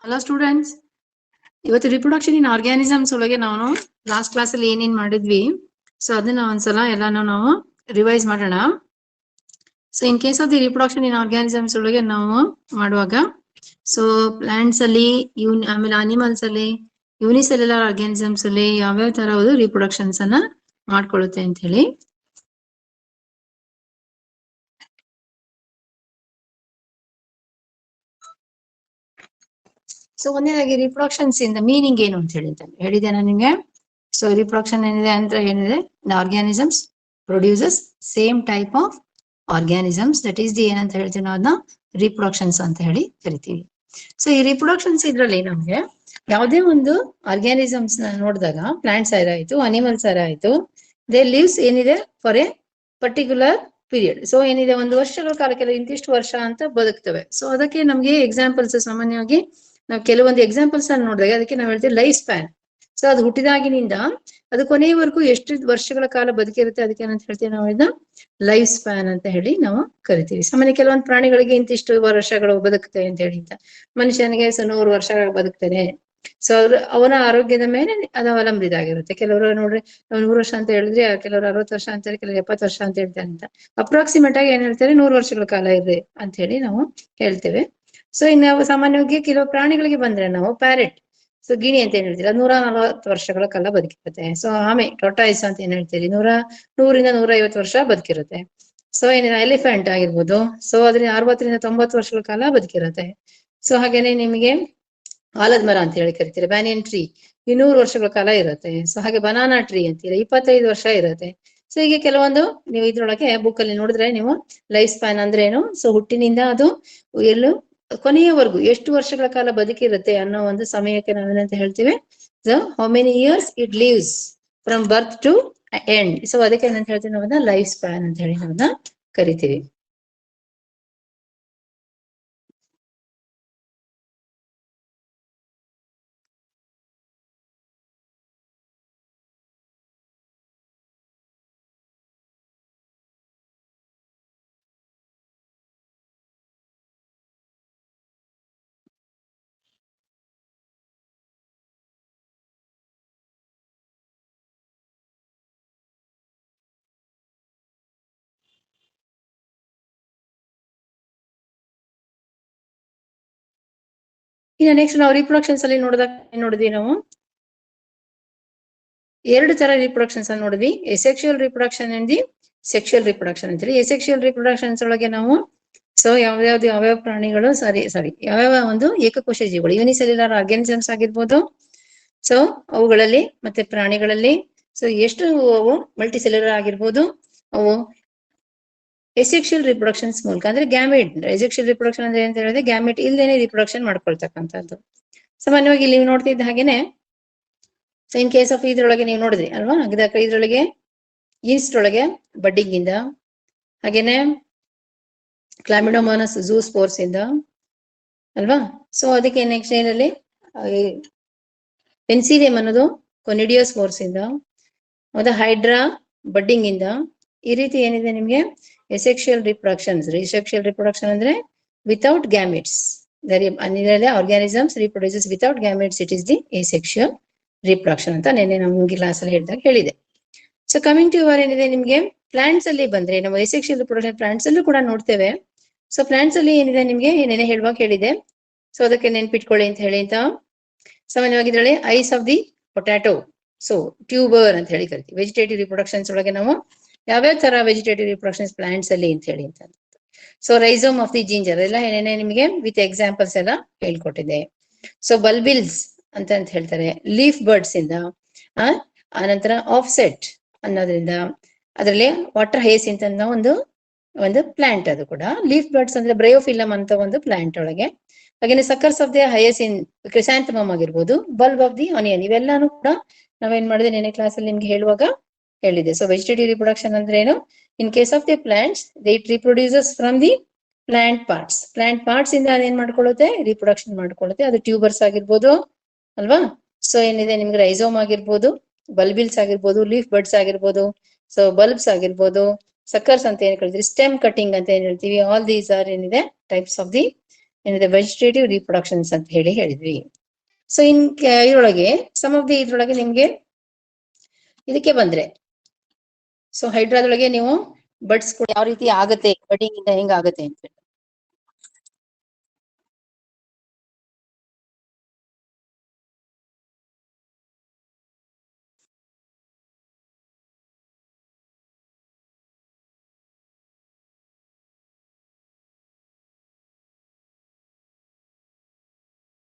Hello students, ಇವತ್ತು reproduction ಇನ್ organisms ಒಳಗೆ ನಾವು ಲಾಸ್ಟ್ ಕ್ಲಾಸ್ ಅಲ್ಲಿ ಏನೇನ್ ಮಾಡಿದ್ವಿ, ಸೊ ಅದನ್ನ ಒಂದ್ಸಲ ಎಲ್ಲಾನು ನಾವು ರಿವೈಸ್ ಮಾಡೋಣ. So in case of the reproduction in organisms ಒಳಗೆ ನಾವು ಮಾಡುವಾಗ, ಸೊ ಪ್ಲಾಂಟ್ಸ್ ಅಲ್ಲಿ ಆಮೇಲೆ ಅನಿಮಲ್ಸ್ ಅಲ್ಲಿ ಯೂನಿಸೆಲ್ಯುಲರ್ ಆರ್ಗ್ಯಾನಿಸಮ್ಸ್ ಅಲ್ಲಿ ಯಾವ್ಯಾವ ತರ ರಿಪ್ರೊಡಕ್ಷನ್ಸ್ ಅನ್ನ ಮಾಡ್ಕೊಳ್ಳುತ್ತೆ ಅಂತ ಹೇಳಿ. ಸೊ ಒಂದನೇದಾಗಿ ರಿಪ್ರೊಡಕ್ಷನ್ಸ್ ಇಂದ ಮೀನಿಂಗ್ ಏನು ಅಂತ ಹೇಳಿದೆ ನಾನು ನಿಮ್ಗೆ. ಸೊ ರಿಪ್ರೊಡಕ್ಷನ್ ಏನಿದೆ ಅಂತ ಏನಿದೆ, the organisms produces same type of organisms, that is the ಏನಂತ ಹೇಳ್ತೀವಿ ನಾವು ಅದನ್ನ ರಿಪ್ರೊಡಕ್ಷನ್ಸ್ ಅಂತ ಹೇಳಿ ಕರಿತೀವಿ. ಸೊ ಈ ರಿಪ್ರೊಡಕ್ಷನ್ಸ್ ಇದ್ರಲ್ಲಿ ನಮ್ಗೆ ಯಾವುದೇ ಒಂದು ಆರ್ಗ್ಯಾನಿಸಮ್ಸ್ ನ ನೋಡಿದಾಗ, ಪ್ಲಾಂಟ್ಸ್ ಆಯ್ತು, ಅನಿಮಲ್ಸ್ ಆಯ್ತು, ದೇ ಲಿವ್ಸ್ ಏನಿದೆ for A particular period. So ಏನಿದೆ, ಒಂದು ವರ್ಷಗಳ ಕಾಲಕ್ಕೆಲ್ಲ ಇಂತಿಷ್ಟು ವರ್ಷ ಅಂತ ಬದುಕ್ತವೆ. ಸೊ ಅದಕ್ಕೆ ನಮ್ಗೆ ಎಕ್ಸಾಂಪಲ್ಸ್ ಸಾಮಾನ್ಯವಾಗಿ ನಾವು ಕೆಲವೊಂದು ಎಕ್ಸಾಂಪಲ್ಸ್ ಅನ್ನು ನೋಡಿದಾಗ ಅದಕ್ಕೆ ನಾವು ಹೇಳ್ತೀವಿ ಲೈಫ್ ಸ್ಪ್ಯಾನ್. ಸೊ ಅದು ಹುಟ್ಟಿದಾಗಿನಿಂದ ಅದು ಕೊನೆಯವರೆಗೂ ಎಷ್ಟು ವರ್ಷಗಳ ಕಾಲ ಬದುಕಿರುತ್ತೆ, ಅದಕ್ಕೆ ಏನಂತ ಹೇಳ್ತೀವಿ ನಾವು ಇದನ್ನ ಲೈಫ್ ಸ್ಪ್ಯಾನ್ ಅಂತ ಹೇಳಿ ನಾವು ಕರಿತೀವಿ. ಸಾಮಾನ್ಯ ಕೆಲವೊಂದು ಪ್ರಾಣಿಗಳಿಗೆ ಇಂತಿಷ್ಟು ವರ್ಷಗಳು ಬದುಕುತ್ತೆ ಅಂತ ಹೇಳಿ, ಮನುಷ್ಯನಿಗೆ 100 ವರ್ಷ ಬದುಕ್ತಾನೆ. ಸೊ ಅವನ ಆರೋಗ್ಯದ ಮೇಲೆ ಅದು ಅವಲಂಬಿತ ಆಗಿರುತ್ತೆ. ಕೆಲವರು ನೋಡ್ರಿ 100 ವರ್ಷ ಅಂತ ಹೇಳಿದ್ರೆ, ಕೆಲವರು 60 ವರ್ಷ ಅಂತಾರೆ, ಕೆಲವರು 70 ವರ್ಷ ಅಂತ ಹೇಳ್ತಾರೆ. ಅಂತ ಅಪ್ರಾಕ್ಸಿಮೇಟ್ ಆಗಿ ಏನ್ ಹೇಳ್ತಾರೆ, 100 ವರ್ಷಗಳ ಕಾಲ ಇದೆ ಅಂತ ಹೇಳಿ ನಾವು ಹೇಳ್ತೇವೆ. ಸೊ ಇನ್ನು ಸಾಮಾನ್ಯವಾಗಿ ಕೆಲವು ಪ್ರಾಣಿಗಳಿಗೆ ಬಂದ್ರೆ ನಾವು ಪ್ಯಾರೆಟ್, ಸೊ ಗಿಣಿ ಅಂತ ಏನ್ ಹೇಳ್ತೀವಿ, 140 ವರ್ಷಗಳ ಕಾಲ ಬದುಕಿರುತ್ತೆ. ಸೊ ಆಮೆ ಟೊಟಾಯ್ಸ್ ಅಂತ ಏನ್ ಹೇಳ್ತೀವಿ, 100ರಿಂದ 150 ವರ್ಷ ಬದುಕಿರುತ್ತೆ. ಸೊ ಏನಿದೆ ಎಲಿಫೆಂಟ್ ಆಗಿರ್ಬೋದು, ಸೊ ಅದರಿಂದ 60ರಿಂದ 90 ವರ್ಷಗಳ ಕಾಲ ಬದುಕಿರುತ್ತೆ. ಸೊ ಹಾಗೇನೆ ನಿಮಗೆ ಆಲದ ಮರ ಅಂತ ಹೇಳಿ ಕರಿತೀರಿ, ಬ್ಯಾನಿಯನ್ ಟ್ರೀ, 200 ವರ್ಷಗಳ ಕಾಲ ಇರುತ್ತೆ. ಸೊ ಹಾಗೆ ಬನಾನಾ ಟ್ರೀ ಅಂತೀರ, 25 ವರ್ಷ ಇರುತ್ತೆ. ಸೊ ಹೀಗೆ ಕೆಲವೊಂದು ನೀವು ಇದ್ರೊಳಗೆ ಬುಕ್ ಅಲ್ಲಿ ನೋಡಿದ್ರೆ ನೀವು ಲೈಫ್ ಸ್ಪ್ಯಾನ್ ಅಂದ್ರೆ ಏನು, ಸೊ ಹುಟ್ಟಿನಿಂದ ಅದು ಎಲ್ಲೂ ಕೊನೆಯವರೆಗೂ ಎಷ್ಟು ವರ್ಷಗಳ ಕಾಲ ಬದುಕಿರುತ್ತೆ ಅನ್ನೋ ಒಂದು ಸಮಯಕ್ಕೆ ನಾವೇನಂತ ಹೇಳ್ತೀವಿ, so how many years it lives from birth to end. So ಅದಕ್ಕೆ ಏನಂತ ಹೇಳ್ತೀವಿ ನಾವನ್ನ ಲೈಫ್ ಸ್ಪ್ಯಾನ್ ಅಂತ ಹೇಳಿ ನಾವನ್ನ ಕರಿತೀವಿ. ಇನ್ನು ನೆಕ್ಸ್ಟ್ ನಾವು ರಿಪ್ರೊಡಕ್ಷನ್ಸ್ ಅಲ್ಲಿ ನೋಡಿದ್ವಿ ನಾವು 2 ತರ ರಿಪ್ರೊಡಕ್ಷನ್ಸ್ ಅನ್ನು ನೋಡಿದ್ವಿ, ಎಸೆಕ್ಷುಯಲ್ reproduction and the sexual reproduction ಅಂತೇಳಿ. ಎಸೆಕ್ಷುಯಲ್ ರಿಪ್ರೊಡಕ್ಷನ್ಸ್ ಒಳಗೆ ನಾವು ಸೊ ಯಾವ್ಯಾವ ಪ್ರಾಣಿಗಳು ಯಾವ್ಯಾವ ಒಂದು ಏಕಕೋಶ ಜೀವಿಗಳು, ಯೂನಿಸೆಲ್ಯುಲರ್ ಆರ್ಗ್ಯಾನಿಸಮ್ಸ್ ಆಗಿರ್ಬೋದು, ಸೊ ಅವುಗಳಲ್ಲಿ ಮತ್ತೆ ಪ್ರಾಣಿಗಳಲ್ಲಿ ಸೊ ಎಷ್ಟು ಅವು ಮಲ್ಟಿಸೆಲ್ಯುಲರ್ ಆಗಿರ್ಬೋದು, ಅವು ಎಸೆಕ್ಷುಯಲ್ ರಿಪ್ರೊಡಕ್ಷನ್ಸ್ ಮೂಲಕ ಅಂದ್ರೆ ಗ್ಯಾಮೆಟ್. ಎಸೆಕ್ಷುಯಲ್ ರಿಪ್ರೊಡಕ್ಷನ್ ಅಂದ್ರೆ ಅಂತ ಹೇಳಿದ್ರೆ ಗ್ಯಾಮೆಟ್ ಇಲ್ದೇನೆ ರಿಪ್ರೊಡಕ್ಷನ್ ಮಾಡ್ಕೊಳ್ತಕ್ಕಂಥದ್ದು. ಸಾಮಾನ್ಯವಾಗಿ ಇಲ್ಲಿ ನೀವು ನೋಡ್ತಿದ್ದ ಹಾಗೇನೆ, ಸೊ ಇನ್ ಕೇಸ್ ಆಫ್ ಇದ್ರೊಳಗೆ ನೀವು ನೋಡಿದ್ರಿ ಅಲ್ವಾ, ಇದ್ರೊಳಗೆ ಈಸ್ಟ್ ಒಳಗೆ ಬಡ್ಡಿಂಗ್ ಇಂದ, ಹಾಗೇನೆ ಕ್ಲಾಮಿಡೋಮೋನಸ್ ಝೂ ಸ್ಪೋರ್ಸ್ ಇಂದ ಅಲ್ವಾ. ಸೊ ಅದಕ್ಕೆ ನೆಕ್ಸ್ಟ್ ಏನಲ್ಲಿ ಪೆನ್ಸಿಲಿಯಂ ಅನ್ನೋದು ಕೊನಿಡಿಯೋ ಸ್ಪೋರ್ಸ್ ಇಂದ, ಮತ್ತೆ ಹೈಡ್ರಾ ಬಡ್ಡಿಂಗ್ ಇಂದ. ಈ ರೀತಿ ಏನಿದೆ ನಿಮ್ಗೆ ಎಸೆಕ್ಷುಯಲ್ ರಿಪ್ರೊಡಕ್ಷನ್ ಅಂದ್ರೆ without gametes. Organisms reproduces without gametes, it is the asexual reproduction ಅಂತ ನೆನ್ನೆ ನಮ್ಗೆ ಕ್ಲಾಸ್ ಅಲ್ಲಿ ಹೇಳಿದೆ. ಸೊ ಕಮಿಂಗ್ ಟು ಯುವರ್ ಏನಿದೆ ನಿಮ್ಗೆ ಪ್ಲಾಂಟ್ಸ್ ಅಲ್ಲಿ ಬಂದ್ರೆ, ನಾವು ಎಸೆಕ್ಷುಯಲ್ ರಿಪ್ರೊಡಕ್ಷನ್ ಪ್ಲಾಂಟ್ಸ್ ಅಲ್ಲೂ ಕೂಡ ನೋಡ್ತೇವೆ. ಸೊ ಪ್ಲಾಂಟ್ಸ್ ಅಲ್ಲಿ ಏನಿದೆ ನಿಮ್ಗೆ ನೆನೆ ಹೇಳುವಾಗ ಹೇಳಿದೆ, ಸೊ ಅದಕ್ಕೆ ನೆನ್ಪಿಟ್ಕೊಳ್ಳಿ ಅಂತ ಹೇಳಿ ಅಂತ. ಸಾಮಾನ್ಯವಾಗಿ ಇದರಲ್ಲಿ eyes of the potato, so tuber ಅಂತ ಹೇಳಿ ಕರಿತೀವಿ. ವೆಜಿಟೇಟಿವ್ ರಿಪ್ರೊಡಕ್ಷನ್ಸ್ ಒಳಗೆ ನಾವು ಯಾವ್ಯಾವ ತರ ವೆಜಿಟೇಟಿವ್ ರಿಪ್ರೊಡಕ್ಷನ್ಸ್ ಪ್ಲಾಂಟ್ಸ್ ಅಲ್ಲಿ ಅಂತ ಹೇಳಿ ಅಂತ. So rhizome of the ginger ಎಲ್ಲ ಏನೇನೆ ನಿಮಗೆ ವಿತ್ ಎಕ್ಸಾಂಪಲ್ಸ್ ಎಲ್ಲ ಹೇಳ್ಕೊಟ್ಟಿದೆ. ಸೊ ಬಲ್ಬಿಲ್ಸ್ ಅಂತ ಹೇಳ್ತಾರೆ, ಲೀಫ್ ಬರ್ಡ್ಸ್ ಇಂದ, ಆನಂತರ ಆಫ್ಸೆಟ್ ಅನ್ನೋದ್ರಿಂದ, ಅದರಲ್ಲಿ ವಾಟರ್ ಹೇಸ್ ಅಂತ ಒಂದು ಪ್ಲಾಂಟ್, ಅದು ಕೂಡ ಲೀಫ್ ಬರ್ಡ್ಸ್ ಅಂದ್ರೆ ಬ್ರಯೋಫಿಲಮ್ ಅಂತ ಒಂದು ಪ್ಲಾಂಟ್ ಒಳಗೆ. ಹಾಗೇನೆ ಸಕ್ಕರ್ಸ್ ಆಫ್ ದಿ ಹಯಸಿನ್, ಕ್ರಿಸಾಂಥಮಮ್ ಆಗಿರ್ಬೋದು, ಬಲ್ಬ್ ಆಫ್ ದಿ ಆನಿಯನ್, ಇವೆಲ್ಲಾನು ಕೂಡ ನಾವೇನ್ ಮಾಡಿದೆ ನೆನೆ ಕ್ಲಾಸ್ ಅಲ್ಲಿ ನಿಮ್ಗೆ ಹೇಳುವಾಗ ಹೇಳಿದೆ. ಸೊ ವೆಜಿಟೇಟಿವ್ ರಿಪ್ರೊಡಕ್ಷನ್ ಅಂದ್ರೆ ಏನು, in case of the plants it reproduces from the plant parts ಇಂದ ಅದೇನ್ ಮಾಡ್ಕೊಳ್ಳುತ್ತೆ, ರಿಪ್ರೊಡಕ್ಷನ್ ಮಾಡ್ಕೊಳ್ಳುತ್ತೆ. ಅದು ಟ್ಯೂಬರ್ಸ್ ಆಗಿರ್ಬೋದು ಅಲ್ವಾ. ಸೊ ಏನಿದೆ ನಿಮ್ಗೆ ರೈಸೋಮ್ ಆಗಿರ್ಬೋದು, ಬಲ್ಬಿಲ್ಸ್ ಆಗಿರ್ಬೋದು, ಲೀಫ್ ಬರ್ಡ್ಸ್ ಆಗಿರ್ಬೋದು, ಸೊ ಬಲ್ಬ್ಸ್ ಆಗಿರ್ಬೋದು, ಸಕ್ಕರ್ಸ್ ಅಂತ ಏನ್ ಹೇಳ್ತೀವಿ, ಸ್ಟೆಮ್ ಕಟಿಂಗ್ ಅಂತ ಏನ್ ಹೇಳ್ತೀವಿ, ಆಲ್ ದೀಸ್ ಆರ್ ಏನಿದೆ ಟೈಪ್ಸ್ ಆಫ್ ದಿ ಏನಿದೆ ವೆಜಿಟೇಟಿವ್ ರಿಪ್ರೊಡಕ್ಷನ್ಸ್ ಅಂತ ಹೇಳಿದ್ವಿ. ಸೊ ಇದ್ರೊಳಗೆ ಸಮ್ ಆಫ್ ದಿ ಇದ್ರೊಳಗೆ ನಿಮ್ಗೆ ಇದಕ್ಕೆ ಬಂದ್ರೆ, ಸೊ ಹೈಡ್ರಾದೊಳಗೆ ನೀವು ಬಡ್ಸ್ ಕೂಡ ಯಾವ ರೀತಿ ಆಗತ್ತೆ, ಬಡ್ಡಿಂಗ್ ಇಂದ ಹೆಂಗ್ ಆಗತ್ತೆ ಅಂತ.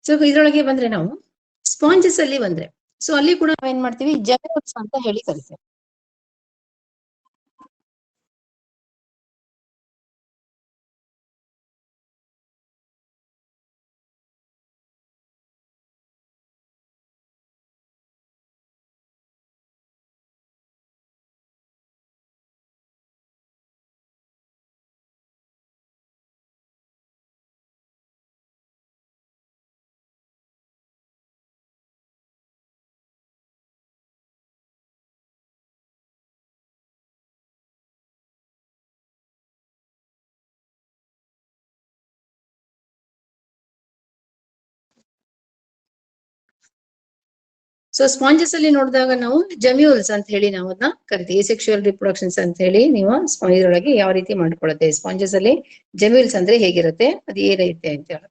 ಸೊ ಇದ್ರೊಳಗೆ ಬಂದ್ರೆ ನಾವು ಸ್ಪಾಂಜಸ್ ಅಲ್ಲಿ ಬಂದ್ರೆ, ಸೊ ಅಲ್ಲಿ ಕೂಡ ನಾವ್ ಏನ್ ಮಾಡ್ತೀವಿ, ಜೆಮ್ಯೂಲ್ಸ್ ಅಂತ ಹೇಳಿ ಕರಿತೇವೆ. ಸೊ ಸ್ಪಾಂಜಸ್ ಅಲ್ಲಿ ನೋಡಿದಾಗ ನಾವು ಜಮ್ಯೂಲ್ಸ್ ಅಂತ ಹೇಳಿ ನಾವು ಅದನ್ನ ಕರಿತೀವಿ. ಸೆಕ್ಷುವಲ್ ರಿಪ್ರೊಡಕ್ಷನ್ಸ್ ಅಂತ ಹೇಳಿ ನೀವು ಇದರೊಳಗೆ ಯಾವ ರೀತಿ ಮಾಡ್ಕೊಳತ್ತೆ, ಸ್ಪಾಂಜಸ್ ಅಲ್ಲಿ ಜಮ್ಯೂಲ್ಸ್ ಅಂದ್ರೆ ಹೇಗಿರುತ್ತೆ, ಅದು ಏನಿರುತ್ತೆ ಅಂತ ಹೇಳಿ.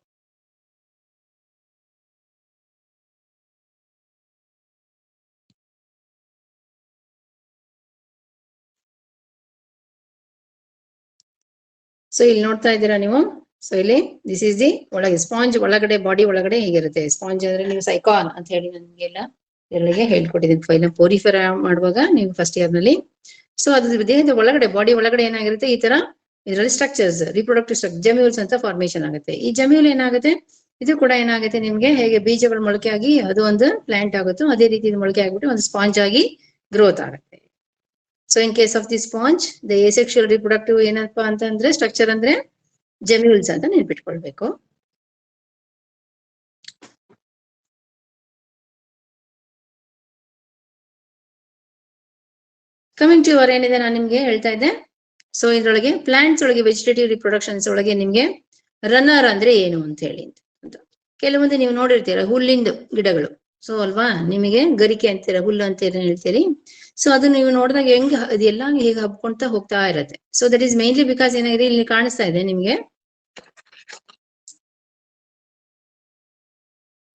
ಸೊ ಇಲ್ಲಿ ನೋಡ್ತಾ ಇದ್ದೀರಾ ನೀವು, ಸೊ ಇಲ್ಲಿ ದಿಸ್ ಇಸ್ ದಿ ಒಳಗೆ ಸ್ಪಾಂಜ್ ಒಳಗಡೆ, ಬಾಡಿ ಒಳಗಡೆ ಹೇಗಿರುತ್ತೆ ಸ್ಪಾಂಜ್ ಅಂದ್ರೆ, ನೀವು ಸೈಕಾನ್ ಅಂತ ಹೇಳಿ ನನ್ಗೆಲ್ಲ ಇದರೊಳಗೆ ಹೇಳ್ಕೊಟ್ಟಿದ್ದೀನಿ ಫೈಲ್ ಪೋರಿಫೆರ ಮಾಡುವಾಗ ನೀವು ಫಸ್ಟ್ ಇಯರ್ ನಲ್ಲಿ. ಸೊ ಅದು ದೇಹದ ಒಳಗಡೆ, ಬಾಡಿ ಒಳಗಡೆ ಏನಾಗಿರುತ್ತೆ, ಈ ತರ ಇದರಲ್ಲಿ ಸ್ಟ್ರಕ್ಚರ್ಸ್, ರಿಪ್ರೊಡಕ್ಟಿವ್ ಸ್ಟ್ರಕ್ಚರ್ ಜಮ್ಯೂಲ್ಸ್ ಅಂತ ಫಾರ್ಮೇಶನ್ ಆಗುತ್ತೆ. ಈ ಜಮ್ಯೂಲ್ ಏನಾಗುತ್ತೆ, ಇದು ಕೂಡ ಏನಾಗುತ್ತೆ ನಿಮ್ಗೆ, ಹೇಗೆ ಬೀಜಗಳು ಮೊಳಕೆ ಆಗಿ ಅದು ಒಂದು ಪ್ಲಾಂಟ್ ಆಗುತ್ತೋ ಅದೇ ರೀತಿ ಮೊಳಕೆ ಆಗ್ಬಿಟ್ಟು ಒಂದು ಸ್ಪಾಂಜ್ ಆಗಿ ಗ್ರೋತ್ ಆಗುತ್ತೆ. So in case of the sponge, the ಎಸೆಕ್ಷುಯಲ್ reproductive ಏನಪ್ಪಾ ಅಂತಂದ್ರೆ ಸ್ಟ್ರಕ್ಚರ್ ಅಂದ್ರೆ ಜಮ್ಯೂಲ್ಸ್ ಅಂತ ನೆನ್ಪಿಟ್ಕೊಳ್ಬೇಕು. ಕಮಿಂಗ್ ಟು ಅವರ್ ಏನಿದೆ ನಾನು ನಿಮ್ಗೆ ಹೇಳ್ತಾ ಇದ್ದೆ. ಸೊ ಇದ್ರೊಳಗೆ ಪ್ಲಾಂಟ್ಸ್ ಒಳಗೆ ವೆಜಿಟೇಟಿವ್ ರಿಪ್ರೊಡಕ್ಷನ್ಸ್ ಒಳಗೆ ನಿಮ್ಗೆ ರನ್ನರ್ ಅಂದ್ರೆ ಏನು ಅಂತ ಹೇಳಿ ಅಂತ ಕೆಲವೊಂದು ನೀವು ನೋಡಿರ್ತೀರ, ಹುಲ್ಲಿಂದು ಗಿಡಗಳು. ಸೊ ಅಲ್ವಾ, ನಿಮಗೆ ಗರಿಕೆ ಅಂತೀರ, ಹುಲ್ಲು ಅಂತ ಹೇಳ್ತೀರಿ. ಸೊ ಅದು ನೀವು ನೋಡಿದಾಗ ಹೆಂಗ್ ಅದೆಲ್ಲ ಹೇಗೆ ಹಬ್ಕೊಂತ ಹೋಗ್ತಾ ಇರತ್ತೆ. So that is mainly because ಏನಾಗಿದೆ, ಇಲ್ಲಿ ಕಾಣಿಸ್ತಾ ಇದೆ ನಿಮ್ಗೆ.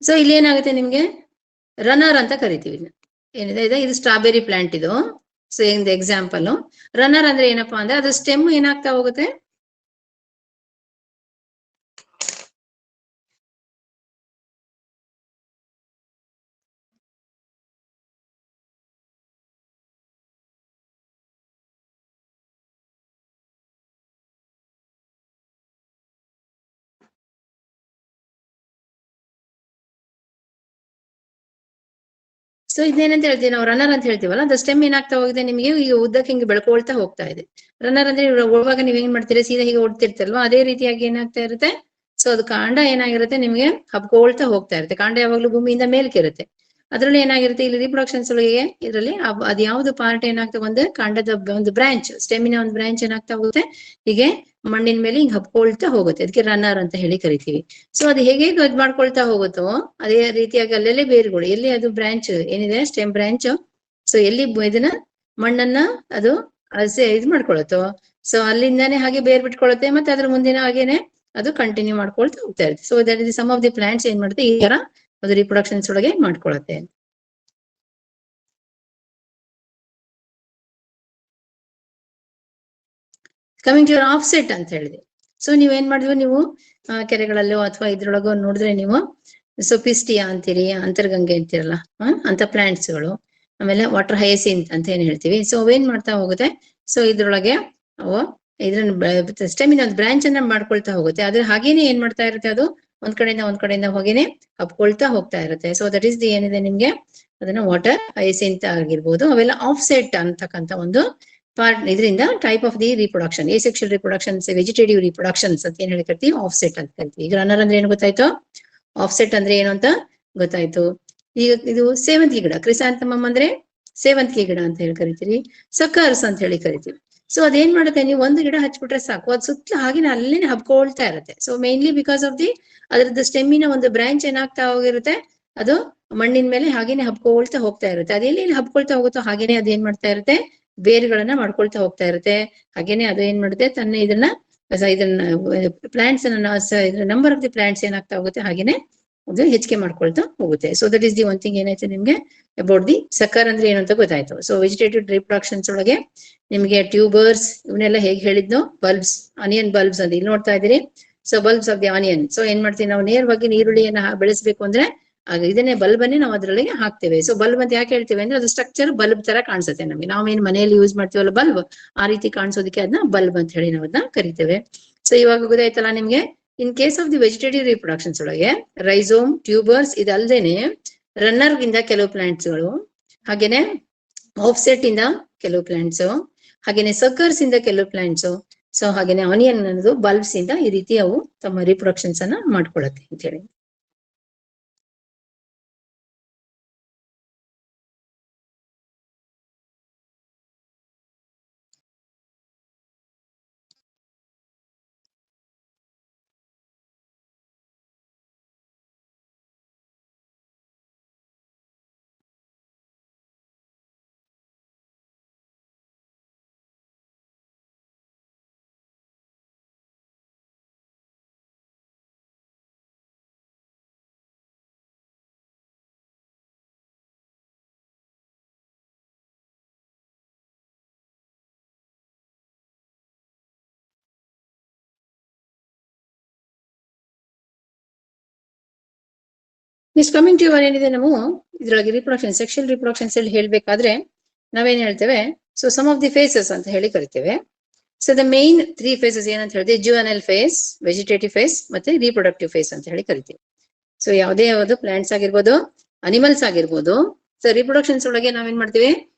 ಸೊ ಇಲ್ಲಿ ಏನಾಗುತ್ತೆ ನಿಮ್ಗೆ, ರನ್ನರ್ ಅಂತ ಕರಿತೀವಿ. ಏನಿದೆ ಇದು ಸ್ಟ್ರಾಬೆರಿ ಪ್ಲಾಂಟ್ ಇದು. ಸೊ ಒಂದು ಎಕ್ಸಾಂಪಲ್, ರನ್ನರ್ ಅಂದ್ರೆ ಏನಪ್ಪಾ ಅಂದ್ರೆ ಅದು ಸ್ಟೆಮ್ ಏನಾಗ್ತಾ ಹೋಗುತ್ತೆ, ಸೊ ಇದೇನಂತ ಹೇಳ್ತೀವಿ ನಾವು, ರನ್ನರ್ ಅಂತ ಹೇಳ್ತೀವಲ್ಲ, ಅದು ಸ್ಟೆಮ್ ಏನಾಗ್ತಾ ಹೋಗಿದೆ ನಿಮಗೆ ಈಗ ಉದ್ದಕ್ಕೆ ಹಿಂಗೆ ಬೆಳ್ಕೊಳ್ತಾ ಹೋಗ್ತಾ ಇದೆ. ರನ್ನರ್ ಅಂದ್ರೆ ಓಡುವಾಗ ನೀವ್ ಏನ್ ಮಾಡ್ತೀರಾ, ಸೀದಾ ಹೀಗೆ ಓಡ್ತಿರ್ತಲ್ವಾ, ಅದೇ ರೀತಿಯಾಗಿ ಏನಾಗ್ತಾ ಇರುತ್ತೆ. ಸೊ ಅದು ಕಾಂಡ ಏನಾಗಿರುತ್ತೆ ನಿಮ್ಗೆ ಹಬ್ಕೊಳ್ತಾ ಹೋಗ್ತಾ ಇರುತ್ತೆ. ಕಾಂಡ ಯಾವಾಗ್ಲೂ ಭೂಮಿಯಿಂದ ಮೇಲ್ಕೆ ಇರುತ್ತೆ. ಅದ್ರಲ್ಲಿ ಏನಾಗಿರುತ್ತೆ, ಇಲ್ಲಿ ರಿಪ್ರೊಡಕ್ಷನ್ಸ್ ಒಳಗೆ ಇದರಲ್ಲಿ ಅದ್ ಯಾವ್ದು ಪಾರ್ಟ್ ಏನಾಗ್ತಾ, ಒಂದು ಕಾಂಡದ ಒಂದು ಬ್ರಾಂಚ್, ಸ್ಟೆಮಿನ ಒಂದು ಬ್ರಾಂಚ್ ಏನಾಗ್ತಾ ಹೋಗುತ್ತೆ, ಹೀಗೆ ಮಣ್ಣಿನ ಮೇಲೆ ಹಿಂಗ್ ಹಬ್ಕೊಳ್ತಾ ಹೋಗುತ್ತೆ. ಅದಕ್ಕೆ ರನ್ನರ್ ಅಂತ ಹೇಳಿ ಕರಿತೀವಿ. ಸೊ ಅದು ಹೇಗೆ ಅದ್ ಮಾಡ್ಕೊಳ್ತಾ ಹೋಗುತ್ತೋ ಅದೇ ರೀತಿಯಾಗಿ ಅಲ್ಲೆಲ್ಲೇ ಬೇರ್ಗಳು, ಎಲ್ಲಿ ಅದು ಬ್ರಾಂಚ್ ಏನಿದೆ ಸ್ಟೆಮ್ ಬ್ರಾಂಚ್, ಸೊ ಎಲ್ಲಿ ಇದನ್ನ ಮಣ್ಣನ್ನ ಅದು ಇದು ಮಾಡ್ಕೊಳತ್ತೋ, ಸೊ ಅಲ್ಲಿಂದಾನೇ ಹಾಗೆ ಬೇರ್ ಬಿಟ್ಕೊಳುತ್ತೆ. ಮತ್ತೆ ಅದ್ರ ಮುಂದಿನ ಹಾಗೇನೆ ಅದು ಕಂಟಿನ್ಯೂ ಮಾಡ್ಕೊಳ್ತಾ ಹೋಗ್ತಾ ಇರುತ್ತೆ. So that is some of the plants ಏನ್ ಮಾಡುತ್ತೆ, ಈ ತರ ಅದು ರಿಪ್ರೊಡಕ್ಷನ್ಸ್ ಒಳಗೆ ಮಾಡ್ಕೊಳತ್ತೆ. ಕಮಿಂಗ್ ಟು ಆಫ್ಸೆಟ್ ಅಂತ ಹೇಳಿದೆ. ಸೊ ನೀವೇನ್ ಮಾಡಿದ್ವಿ, ನೀವು ಕೆರೆಗಳಲ್ಲೋ ಅಥವಾ ಇದ್ರೊಳಗೋ ನೋಡಿದ್ರೆ ನೀವು ಸೊಪಿಸ್ಟಿಯಾ ಅಂತೀರಿ, ಅಂತರ್ಗಂಗೆ ಅಂತೀರಲ್ಲ, ಅಂತ ಪ್ಲಾಂಟ್ಸ್ಗಳು. ಆಮೇಲೆ ವಾಟರ್ ಹಯಸಿಂತ್ ಅಂತ ಏನ್ ಹೇಳ್ತೀವಿ. ಸೊ ಅವೇನ್ ಮಾಡ್ತಾ ಹೋಗುತ್ತೆ, ಸೊ ಇದ್ರೊಳಗೆ ಅವು ಇದ್ರ ಸ್ಟೆಮಿನ ಒಂದು ಬ್ರಾಂಚ್ ಅನ್ನ ಮಾಡ್ಕೊಳ್ತಾ ಹೋಗುತ್ತೆ. ಆದ್ರೆ ಹಾಗೇನೆ ಏನ್ ಮಾಡ್ತಾ ಇರುತ್ತೆ, ಅದು ಒಂದ್ ಕಡೆಯಿಂದ ಹೋಗೇನೆ ಹಬ್ಕೊಳ್ತಾ ಹೋಗ್ತಾ ಇರುತ್ತೆ. ಸೊ ದಟ್ ಈಸ್ ದಿ ಏನಿದೆ ನಿಮ್ಗೆ, ಅದನ್ನ ವಾಟರ್ ಹಯಸಿಂತ್ ಆಗಿರ್ಬೋದು. ಅವೆಲ್ಲ ಆಫ್ಸೆಟ್ ಅಂತಕ್ಕಂಥ ಒಂದು ಪಾರ್ಟ್, ಇದರಿಂದ type of the reproduction, asexual reproductions, vegetative reproductions ಅಂತ ಏನ್ ಹೇಳ್ತೀವಿ, ಆಫ್ಸೆಟ್ ಅಂತ ಕರಿತೀವಿ. ಈಗ ರನ್ನರ್ ಅಂದ್ರೆ ಏನು ಗೊತ್ತಾಯ್ತು, ಆಫ್ಸೆಟ್ ಅಂದ್ರೆ ಏನು ಅಂತ ಗೊತ್ತಾಯ್ತು. ಈಗ ಇದು ಸೇವಂತಿಗೆ ಗಿಡ, ಕ್ರಿಸಾಂಥಮಮ್ ಅಂದ್ರೆ ಸೇವಂತಿಗೆ ಗಿಡ ಅಂತ ಹೇಳಿ ಕರಿತೀವಿ. ಸಕ್ಕರ್ಸ್ ಅಂತ ಹೇಳಿ ಕರಿತೀವಿ. ಸೊ ಅದೇನ್ ಮಾಡುತ್ತೆ, ನೀವು ಒಂದು ಗಿಡ ಹಚ್ಬಿಟ್ರೆ ಸಾಕು, ಅದು ಸುತ್ತಲೂ ಹಾಗೆ ಅಲ್ಲೇನೆ ಹಬ್ಕೊಳ್ತಾ ಇರುತ್ತೆ. So mainly because of the ಅದ್ರದ್ದು ಸ್ಟೆಮ್ಮಿನ ಒಂದು ಬ್ರಾಂಚ್ ಏನಾಗ್ತಾ ಹೋಗಿರುತ್ತೆ, ಅದು ಮಣ್ಣಿನ ಮೇಲೆ ಹಾಗೇನೆ ಹಬ್ಕೊಳ್ತಾ ಹೋಗ್ತಾ ಇರುತ್ತೆ. ಅದೆಲ್ಲಿ ಹಬ್ಕೊಳ್ತಾ ಹೋಗುತ್ತೋ ಹಾಗೇನೆ ಅದೇನ್ ಮಾಡ್ತಾ ಇರುತ್ತೆ, ಬೇರುಗಳನ್ನ ಮಾಡ್ಕೊಳ್ತಾ ಹೋಗ್ತಾ ಇರುತ್ತೆ. ಹಾಗೇನೆ ಅದು ಏನ್ ಮಾಡುತ್ತೆ, ತನ್ನ ಇದನ್ನ ಪ್ಲಾಂಟ್ಸ್ ಅನ್ನ ನಂಬರ್ ಆಫ್ ದಿ ಪ್ಲಾಂಟ್ಸ್ ಏನಾಗ್ತಾ ಹೋಗುತ್ತೆ ಹಾಗೇನೆ ಅದು ಹೆಚ್ಚಿಗೆ ಮಾಡ್ಕೊಳ್ತಾ ಹೋಗುತ್ತೆ. So that is the one thing ಏನಾಯ್ತು ನಿಮ್ಗೆ ಅಬೌಟ್ ದಿ ಸಕ್ಕರ್ ಅಂದ್ರೆ ಏನು ಅಂತ ಗೊತ್ತಾಯ್ತು. ಸೊ ವೆಜಿಟೇಟಿವ್ ರಿಪ್ರೊಡಕ್ಷನ್ಸ್ ಒಳಗೆ ನಿಮ್ಗೆ ಟ್ಯೂಬರ್ಸ್ ಇವನ್ನೆಲ್ಲ ಹೇಗೆ ಹೇಳಿದ್ನೋ, ಬಲ್ಬ್ಸ್, ಆನಿಯನ್ ಬಲ್ಬ್ಸ್ ಅಂತ ಇಲ್ಲಿ ನೋಡ್ತಾ ಇದೀರಿ. So bulbs of the onion. So ಏನ್ ಮಾಡ್ತೀವಿ ನಾವು, ನೇರವಾಗಿ ನೀರುಳ್ಳಿಯನ್ನ ಬೆಳೆಸಬೇಕು ಅಂದ್ರೆ ಆಗ ಇದನ್ನೇ ಬಲ್ಬ್ ಅನ್ನೇ ನಾವು ಅದ್ರೊಳಗೆ ಹಾಕ್ತೇವೆ. ಸೊ ಬಲ್ಬ್ ಅಂತ ಯಾಕೆ ಹೇಳ್ತೇವೆ ಅಂದ್ರೆ ಅದು ಸ್ಟ್ರಕ್ಚರ್ ಬಲ್ಬ್ ತರ ಕಾಣಿಸುತ್ತೆ ನಮಗೆ. ನಾವೇನ್ ಮನೆಯಲ್ಲಿ ಯೂಸ್ ಮಾಡ್ತೀವಲ್ಲ ಬಲ್ಬ್, ಆ ರೀತಿ ಕಾಣಿಸೋದಕ್ಕೆ ಅದನ್ನ ಬಲ್ಬ್ ಅಂತ ಹೇಳಿ ನಾವು ಅದನ್ನ ಕರಿತೇವೆ. ಸೊ ಇವಾಗ ಗೊತ್ತಾಯ್ತಲ್ಲ ನಿಮ್ಗೆ. In case of the vegetative reproductions ಒಳಗೆ ರೈಸೋಮ್, ಟ್ಯೂಬರ್ಸ್ ಇದಲ್ದೇನೆ ರನ್ನರ್ ಇಂದ ಕೆಲವು ಪ್ಲಾಂಟ್ಸ್ ಗಳು, ಹಾಗೇನೆ ಆಫ್ಸೆಟ್ ಇಂದ ಕೆಲವು ಪ್ಲಾಂಟ್ಸ್, ಹಾಗೇನೆ ಸಕ್ಕರ್ಸ್ ಇಂದ ಕೆಲವು ಪ್ಲಾಂಟ್ಸ್, ಸೊ ಹಾಗೇನೆ ಆನಿಯನ್ ಅನ್ನೋದು ಬಲ್ಬ್ಸ್ ಇಂದ ಈ ರೀತಿ ಅವು ತಮ್ಮ ರಿಪ್ರೊಡಕ್ಷನ್ಸ್ ಅನ್ನ ಮಾಡ್ಕೊಳ್ಳುತ್ತೆ ಅಂತ ಹೇಳಿ. ನೆಕ್ಸ್ಟ್ ಕಮಿಂಗ್ ಟು ಏನಿದೆ, ನಾವು ಇದ್ರೊಳಗೆ ರಿಪ್ರೊಡಕ್ಷನ್, ಸೆಕ್ಷುಯಲ್ ರಿಪ್ರೊಡಕ್ಷನ್ಸ್ ಅಲ್ಲಿ ಹೇಳ್ಬೇಕಾದ್ರೆ ನಾವೇನ್ ಹೇಳ್ತೇವೆ, so some of the phases ಅಂತ ಹೇಳಿ ಕರಿತೇವೆ. ಸೊ ದ ಮೇನ್ 3 ಫೇಸಸ್ ಏನಂತ ಹೇಳಿದ್ರೆ ಜುವೆನೈಲ್ ಫೇಸ್, ವೆಜಿಟೇಟಿವ್ ಫೇಸ್ ಮತ್ತೆ ರೀಪ್ರೊಡಕ್ಟಿವ್ ಫೇಸ್ ಅಂತ ಹೇಳಿ ಕರಿತೀವಿ. ಸೊ ಯಾವುದೇ ಯಾವುದು ಪ್ಲಾಂಟ್ಸ್ ಆಗಿರ್ಬೋದು, ಅನಿಮಲ್ಸ್ ಆಗಿರ್ಬೋದು. ಸೊ ರಿಪ್ರೊಡಕ್ಷನ್ಸ್ ಒಳಗೆ ನಾವೇನ್ ಮಾಡ್ತೀವಿ,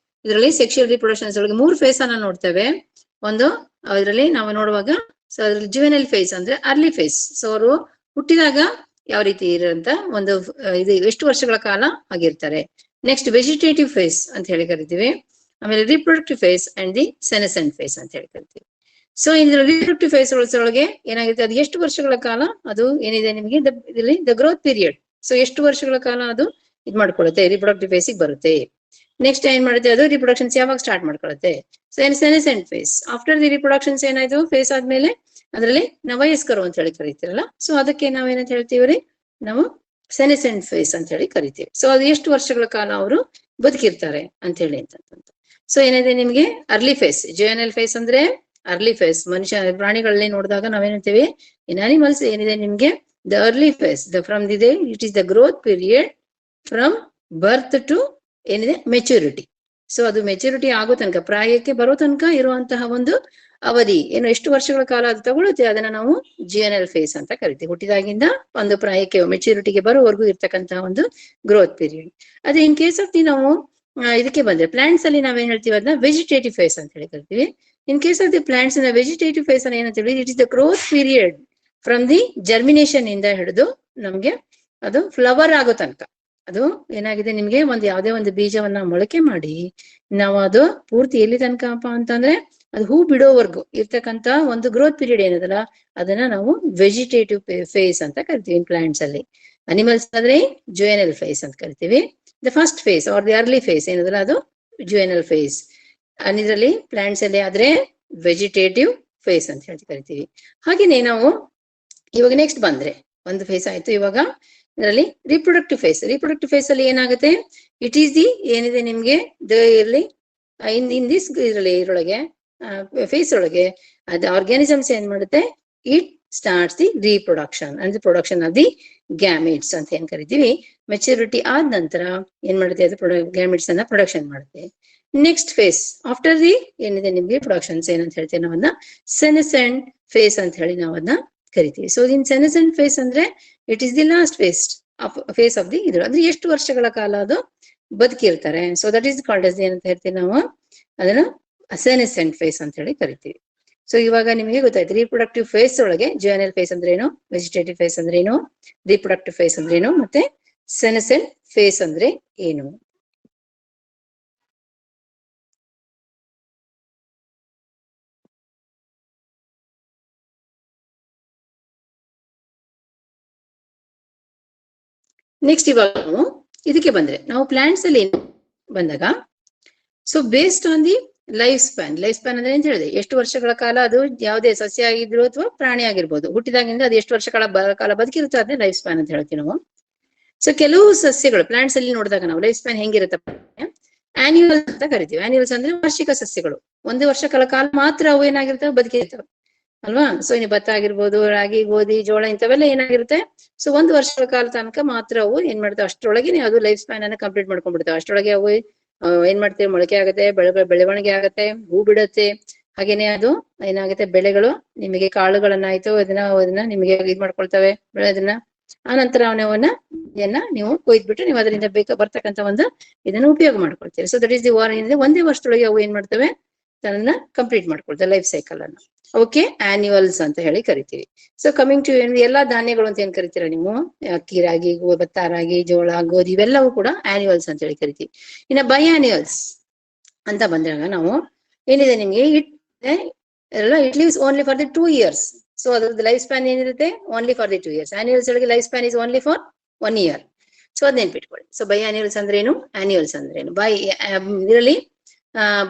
ಇದರಲ್ಲಿ ಸೆಕ್ಷುಯಲ್ ರಿಪ್ರೊಡಕ್ಷನ್ಸ್ ಒಳಗೆ 3 ಫೇಸ್ ಅನ್ನ ನೋಡ್ತೇವೆ. ಒಂದು ಅದರಲ್ಲಿ ನಾವು ನೋಡುವಾಗ, ಸೊ ಅದ್ರಲ್ಲಿ ಜುವೆನೈಲ್ ಫೇಸ್ ಅಂದ್ರೆ ಅರ್ಲಿ ಫೇಸ್. ಸೊ ಅವರು ಹುಟ್ಟಿದಾಗ ಯಾವ ರೀತಿ ಇರೋಂತ ಒಂದು ಇದು ಎಷ್ಟು ವರ್ಷಗಳ ಕಾಲ ಆಗಿರ್ತಾರೆ. ನೆಕ್ಸ್ಟ್ ವೆಜಿಟೇಟಿವ್ ಫೇಸ್ ಅಂತ ಹೇಳಿ ಕರಿತೀವಿ. ಆಮೇಲೆ reproductive phase and the senescent phase ಅಂತ ಹೇಳಿ ಕರಿತೀವಿ. ಸೊ ಇದ್ರ ರಿಪ್ರೊಡಕ್ಟಿವ್ ಫೇಸ್ ಒಳಗೆ ಏನಾಗುತ್ತೆ, ಅದು ಎಷ್ಟು ವರ್ಷಗಳ ಕಾಲ ಅದು ಏನಿದೆ ನಿಮಗೆ ಇದರಲ್ಲಿ ದ ಗ್ರೋತ್ ಪೀರಿಯಡ್. ಸೊ ಎಷ್ಟು ವರ್ಷಗಳ ಕಾಲ ಅದು ಇದ್ ಮಾಡ್ಕೊಳ್ಳುತ್ತೆ, ರಿಪ್ರೊಡಕ್ಟಿವ್ ಫೇಸಿಗೆ ಬರುತ್ತೆ. ನೆಕ್ಸ್ಟ್ ಏನ್ ಮಾಡುತ್ತೆ, ಅದು ರಿಪ್ರೊಡಕ್ಷನ್ಸ್ ಯಾವಾಗ ಸ್ಟಾರ್ಟ್ ಮಾಡ್ಕೊಳ್ಳುತ್ತೆ. So senescent phase after the reproductions ಏನಾಯ್ತು ಫೇಸ್ ಆದ್ಮೇಲೆ ಅದರಲ್ಲಿ ನವಯಸ್ಕರು ಅಂತ ಹೇಳಿ ಕರಿತೀರಲ್ಲ, ಸೊ ಅದಕ್ಕೆ ನಾವೇನಂತ ಹೇಳ್ತೀವ್ರಿ, ನಾವು ಸೆನೆಸೆಂಟ್ ಫೇಸ್ ಅಂತ ಹೇಳಿ ಕರಿತೀವಿ. ಸೊ ಅದು ಎಷ್ಟು ವರ್ಷಗಳ ಕಾಲ ಅವರು ಬದುಕಿರ್ತಾರೆ ಅಂತ ಹೇಳಿ ಅಂತಂತ. ಸೊ ಏನಿದೆ ನಿಮ್ಗೆ ಅರ್ಲಿ ಫೇಸ್, ಜುವೆನೈಲ್ ಫೇಸ್ ಅಂದ್ರೆ ಅರ್ಲಿ ಫೇಸ್. ಮನುಷ್ಯ ಪ್ರಾಣಿಗಳಲ್ಲಿ ನೋಡಿದಾಗ ನಾವೇನಂತೀವಿ, ಇನ್ ಅನಿಮಲ್ಸ್ ಏನಿದೆ ನಿಮ್ಗೆ the early phase, the from the it is the growth period from birth to ಏನಿದೆ ಮೆಚುರಿಟಿ. ಸೊ ಅದು ಮೆಚುರಿಟಿ ಆಗೋ ತನಕ, ಪ್ರಾಯಕ್ಕೆ ಬರೋ ತನಕ ಇರುವಂತಹ ಒಂದು ಅವಧಿ ಏನು, ಎಷ್ಟು ವರ್ಷಗಳ ಕಾಲ ಅದು ತಗೊಳುತ್ತೆ, ಅದನ್ನ ನಾವು ಜುವೆನೈಲ್ ಫೇಸ್ ಅಂತ ಕರಿತೀವಿ. ಹುಟ್ಟಿದಾಗಿಂದ ಒಂದು ಪ್ರಾಯಕ್ಕೆ ಮೆಚುರಿಟಿಗೆ ಬರೋವರೆಗೂ ಇರ್ತಕ್ಕಂತಹ ಒಂದು ಗ್ರೋತ್ ಪೀರಿಯಡ್. ಅದೇ ಇನ್ ಕೇಸ್ ಆಫ್ ದಿ ನಾವು ಇದಕ್ಕೆ ಬಂದ್ರೆ ಪ್ಲಾಂಟ್ಸ್ ಅಲ್ಲಿ ನಾವೇನ್ ಹೇಳ್ತೀವಿ, ಅದನ್ನ ವೆಜಿಟೇಟಿವ್ ಫೇಸ್ ಅಂತ ಹೇಳಿ ಕರಿತೀವಿ. In case of the plants vegetative phase ಅನ್ನ ಏನಂತ ಹೇಳಿ, it is the growth period from the germination ಇಂದ ಹಿಡಿದು ನಮ್ಗೆ ಅದು ಫ್ಲವರ್ ಆಗೋ ತನಕ. ಅದು ಏನಾಗಿದೆ ನಿಮ್ಗೆ, ಯಾವುದೇ ಒಂದು ಬೀಜವನ್ನ ಮೊಳಕೆ ಮಾಡಿ ನಾವು ಅದು ಪೂರ್ತಿ ಎಲ್ಲಿ ತನಕಪ್ಪ ಅಂತಂದ್ರೆ ಅದು ಹೂ ಬಿಡೋವರೆಗೂ ಇರ್ತಕ್ಕಂತ ಒಂದು ಗ್ರೋತ್ ಪೀರಿಯಡ್ ಏನದಲ್ಲ, ಅದನ್ನ ನಾವು ವೆಜಿಟೇಟಿವ್ ಫೇಸ್ ಅಂತ ಕರಿತೀವಿ ಪ್ಲಾಂಟ್ಸ್ ಅಲ್ಲಿ. ಅನಿಮಲ್ಸ್ ಆದ್ರೆ ಜುವೆನೈಲ್ ಫೇಸ್ ಅಂತ ಕರಿತೀವಿ. The first phase are the early phase ಏನದಲ್ಲ, ಅದು ಜುವೆನೈಲ್ ಫೇಸ್. ಇದರಲ್ಲಿ ಪ್ಲಾಂಟ್ಸ್ ಅಲ್ಲಿ ಆದ್ರೆ ವೆಜಿಟೇಟಿವ್ ಫೇಸ್ ಅಂತ ಹೇಳಿ ಕರಿತೀವಿ. ಹಾಗೇನೆ ನಾವು ಇವಾಗ ನೆಕ್ಸ್ಟ್ ಬಂದ್ರೆ ಒಂದು ಫೇಸ್ ಆಯ್ತು. ಇವಾಗ ಇದರಲ್ಲಿ ರಿಪ್ರೊಡಕ್ಟಿವ್ ಫೇಸ್. ರಿಪ್ರೊಡಕ್ಟಿವ್ ಫೇಸ್ ಅಲ್ಲಿ ಏನಾಗುತ್ತೆ, ಇಟ್ ಈಸ್ ದಿ ಏನಿದೆ ನಿಮ್ಗೆ ಇರ್ಲಿ ಇನ್ ದಿಸ್ ಇದರೊಳಗೆ ಫೇಸ್ ಒಳಗೆ ಅದು ಆರ್ಗ್ಯಾನಿಸಮ್ಸ್ ಏನ್ ಮಾಡುತ್ತೆ, ಇಟ್ ಸ್ಟಾರ್ಟ್ಸ್ ದಿ ರೀಪ್ರೊಡಕ್ಷನ್ ಅಂದ್ರೆ ಪ್ರೊಡಕ್ಷನ್ ಆಫ್ ದಿ ಗ್ಯಾಮಿಟ್ಸ್ ಅಂತ ಏನ್ ಕರಿತೀವಿ. ಮೆಚುರಿಟಿ ಆದ ನಂತರ ಏನ್ ಮಾಡುತ್ತೆ, ಅದು ಗ್ಯಾಮಿಟ್ಸ್ ಅನ್ನ ಪ್ರೊಡಕ್ಷನ್ ಮಾಡುತ್ತೆ. ನೆಕ್ಸ್ಟ್ ಫೇಸ್ ಆಫ್ಟರ್ ದಿ ಏನಿದೆ ನಿಮ್ಗೆ ಪ್ರೊಡಕ್ಷನ್ಸ್ ಏನಂತ ಹೇಳ್ತೀವಿ, ನಾವನ್ನ ಸೆನೆಸೆಂಟ್ ಫೇಸ್ ಅಂತ ಹೇಳಿ ನಾವು ಅದನ್ನ ಕರಿತೀವಿ. ಸೊ ಇನ್ ಸೆನೆಸೆಂಟ್ ಫೇಸ್ ಅಂದ್ರೆ it is the last phase of the ಇದ್ರ ಅಂದ್ರೆ ಎಷ್ಟು ವರ್ಷಗಳ ಕಾಲ ಅದು ಬದುಕಿರ್ತಾರೆ. So that is called as ಏನಂತ ಹೇಳ್ತೀವಿ ನಾವು, ಅದನ್ನ ಸೆನೆಸೆಂಟ್ ಫೇಸ್ ಅಂತ ಹೇಳಿ ಕರಿತೀವಿ. ಸೊ ಇವಾಗ ನಿಮಗೆ ಗೊತ್ತಾಯ್ತು ರೀಪ್ರೊಡಕ್ಟಿವ್ ಫೇಸ್ ಒಳಗೆ ಜುವೆನೈಲ್ ಫೇಸ್ ಅಂದ್ರೆ ಏನು, ವೆಜಿಟೇಟಿವ್ ಫೇಸ್ ಅಂದ್ರೆ ಏನು, ರೀಪ್ರೊಡಕ್ಟಿವ್ ಫೇಸ್ ಅಂದ್ರೆ ಏನು, ಮತ್ತೆ ಸೆನೆಸೆಂಟ್ ಫೇಸ್ ಅಂದ್ರೆ ಏನು. ನೆಕ್ಸ್ಟ್ ಇವಾಗ ನಾವು ಇದಕ್ಕೆ ಬಂದ್ರೆ ನಾವು ಪ್ಲಾಂಟ್ಸ್ ಅಲ್ಲಿ ಬಂದಾಗ so based on the life span ಅಂದ್ರೆ ಏನ್ ಹೇಳಿದೆ, ಎಷ್ಟು ವರ್ಷಗಳ ಕಾಲ ಅದು ಯಾವುದೇ ಸಸ್ಯ ಆಗಿದ್ರು ಅಥವಾ ಪ್ರಾಣಿ ಆಗಿರ್ಬೋದು, ಹುಟ್ಟಿದಾಗಿಂದ ಅದು ಎಷ್ಟು ವರ್ಷಗಳ ಕಾಲ ಬದುಕಿರುತ್ತೆ ಅದನ್ನೇ ಲೈಫ್ ಸ್ಪ್ಯಾನ್ ಅಂತ ಹೇಳ್ತೀವಿ ನಾವು. ಸೊ ಕೆಲವು ಸಸ್ಯಗಳು ಪ್ಲಾಂಟ್ಸ್ ಅಲ್ಲಿ ನೋಡಿದಾಗ ನಾವು ಲೈಫ್ ಸ್ಪ್ಯಾನ್ ಹೆಂಗಿರುತ್ತಪ್ಪ, ಆನ್ಯುವಲ್ಸ್ ಅಂತ ಕರಿತೀವಿ. ಆನ್ಯುವಲ್ಸ್ ಅಂದ್ರೆ ವಾರ್ಷಿಕ ಸಸ್ಯಗಳು, ಒಂದು ವರ್ಷಗಳ ಕಾಲ ಮಾತ್ರ ಅವು ಏನಾಗಿರ್ತವೆ, ಬದುಕಿರ್ತವೆ ಅಲ್ವಾ. ಸೊ ಇನ್ನು ಭತ್ತ ಆಗಿರ್ಬೋದು, ರಾಗಿ, ಗೋಧಿ, ಜೋಳ ಇಂಥವೆಲ್ಲ ಏನಾಗಿರುತ್ತೆ, ಸೊ ಒಂದು ವರ್ಷಗಳ ಕಾಲ ತನಕ ಮಾತ್ರ ಅವು ಏನ್ ಮಾಡ್ತಾವೆ, ಅಷ್ಟರೊಳಗೆ ಅದು ಲೈಫ್ ಸ್ಪ್ಯಾನ್ ಅನ್ನ ಕಂಪ್ಲೀಟ್ ಮಾಡ್ಕೊಂಡ್ಬಿಡ್ತಾವೆ. ಅಷ್ಟರೊಳಗೆ ಅವು ಏನ್ ಮಾಡ್ತೇವೆ, ಮೊಳಕೆ ಆಗುತ್ತೆ, ಬೆಳವಣಿಗೆ ಆಗುತ್ತೆ, ಹೂ ಬಿಡುತ್ತೆ. ಹಾಗೇನೆ ಅದು ಏನಾಗುತ್ತೆ, ಬೆಳೆಗಳು ನಿಮಗೆ ಕಾಳುಗಳನ್ನಾಯ್ತು ಅದನ್ನ ನಿಮಗೆ ಇದ್ ಮಾಡ್ಕೊಳ್ತವೆ ಬೆಳೆದನ್ನ. ಆ ನಂತರ ಅವನ್ನ ನೀವು ಕೊಯ್ದ್ಬಿಟ್ಟು ನೀವು ಅದರಿಂದ ಬರ್ತಕ್ಕಂಥ ಒಂದು ಇದನ್ನ ಉಪಯೋಗ ಮಾಡ್ಕೊಳ್ತೀರಿ. So that is the war. ಏನಿದೆ, ಒಂದೇ ವರ್ಷದೊಳಗೆ ಅವು ಏನ್ ಮಾಡ್ತವೆ, ತನ್ನ ಕಂಪ್ಲೀಟ್ ಮಾಡ್ಕೊಳ್ತವೆ ಲೈಫ್ ಸೈಕಲ್ ಅನ್ನು. ಓಕೆ, ಆನ್ಯುವಲ್ಸ್ ಅಂತ ಹೇಳಿ ಕರಿತೀವಿ. ಸೊ ಕಮಿಂಗ್ ಟು ಎಲ್ಲಾ ಧಾನ್ಯಗಳು ಅಂತ ಏನ್ ಕರಿತೀರ ನೀವು, ಅಕ್ಕಿ, ರಾಗಿ, ಭತ್ತ, ರಾಗಿ, ಜೋಳ, ಗೋಧಿ ಇವೆಲ್ಲವೂ ಕೂಡ ಆನ್ಯುವಲ್ಸ್ ಅಂತ ಹೇಳಿ ಕರಿತೀವಿ. ಇನ್ನ ಬೈಆನ್ಯುವಲ್ಸ್ ಅಂತ ಬಂದಾಗ ನಾವು ಏನಿದೆ ನಿಮ್ಗೆ it leaves only for the 2 years. So ಅದ್ರದ್ದು ಲೈಫ್ ಸ್ಪ್ಯಾನ್ ಏನಿರುತ್ತೆ, ಓನ್ಲಿ ಫಾರ್ ದಿ 2 years. ಆನ್ಯುವಲ್ಸ್ ಒಳಗೆ life span is only for 1 year. So ಅದ್ ನೆನ್ಪಿಟ್ಕೊಳ್ಳಿ. ಸೊ ಬೈ ಆನ್ಯುವಲ್ಸ್ ಅಂದ್ರೆ ಏನು, ಆನ್ಯುವಲ್ಸ್ ಅಂದ್ರೆ ಏನು. ಇದರಲ್ಲಿ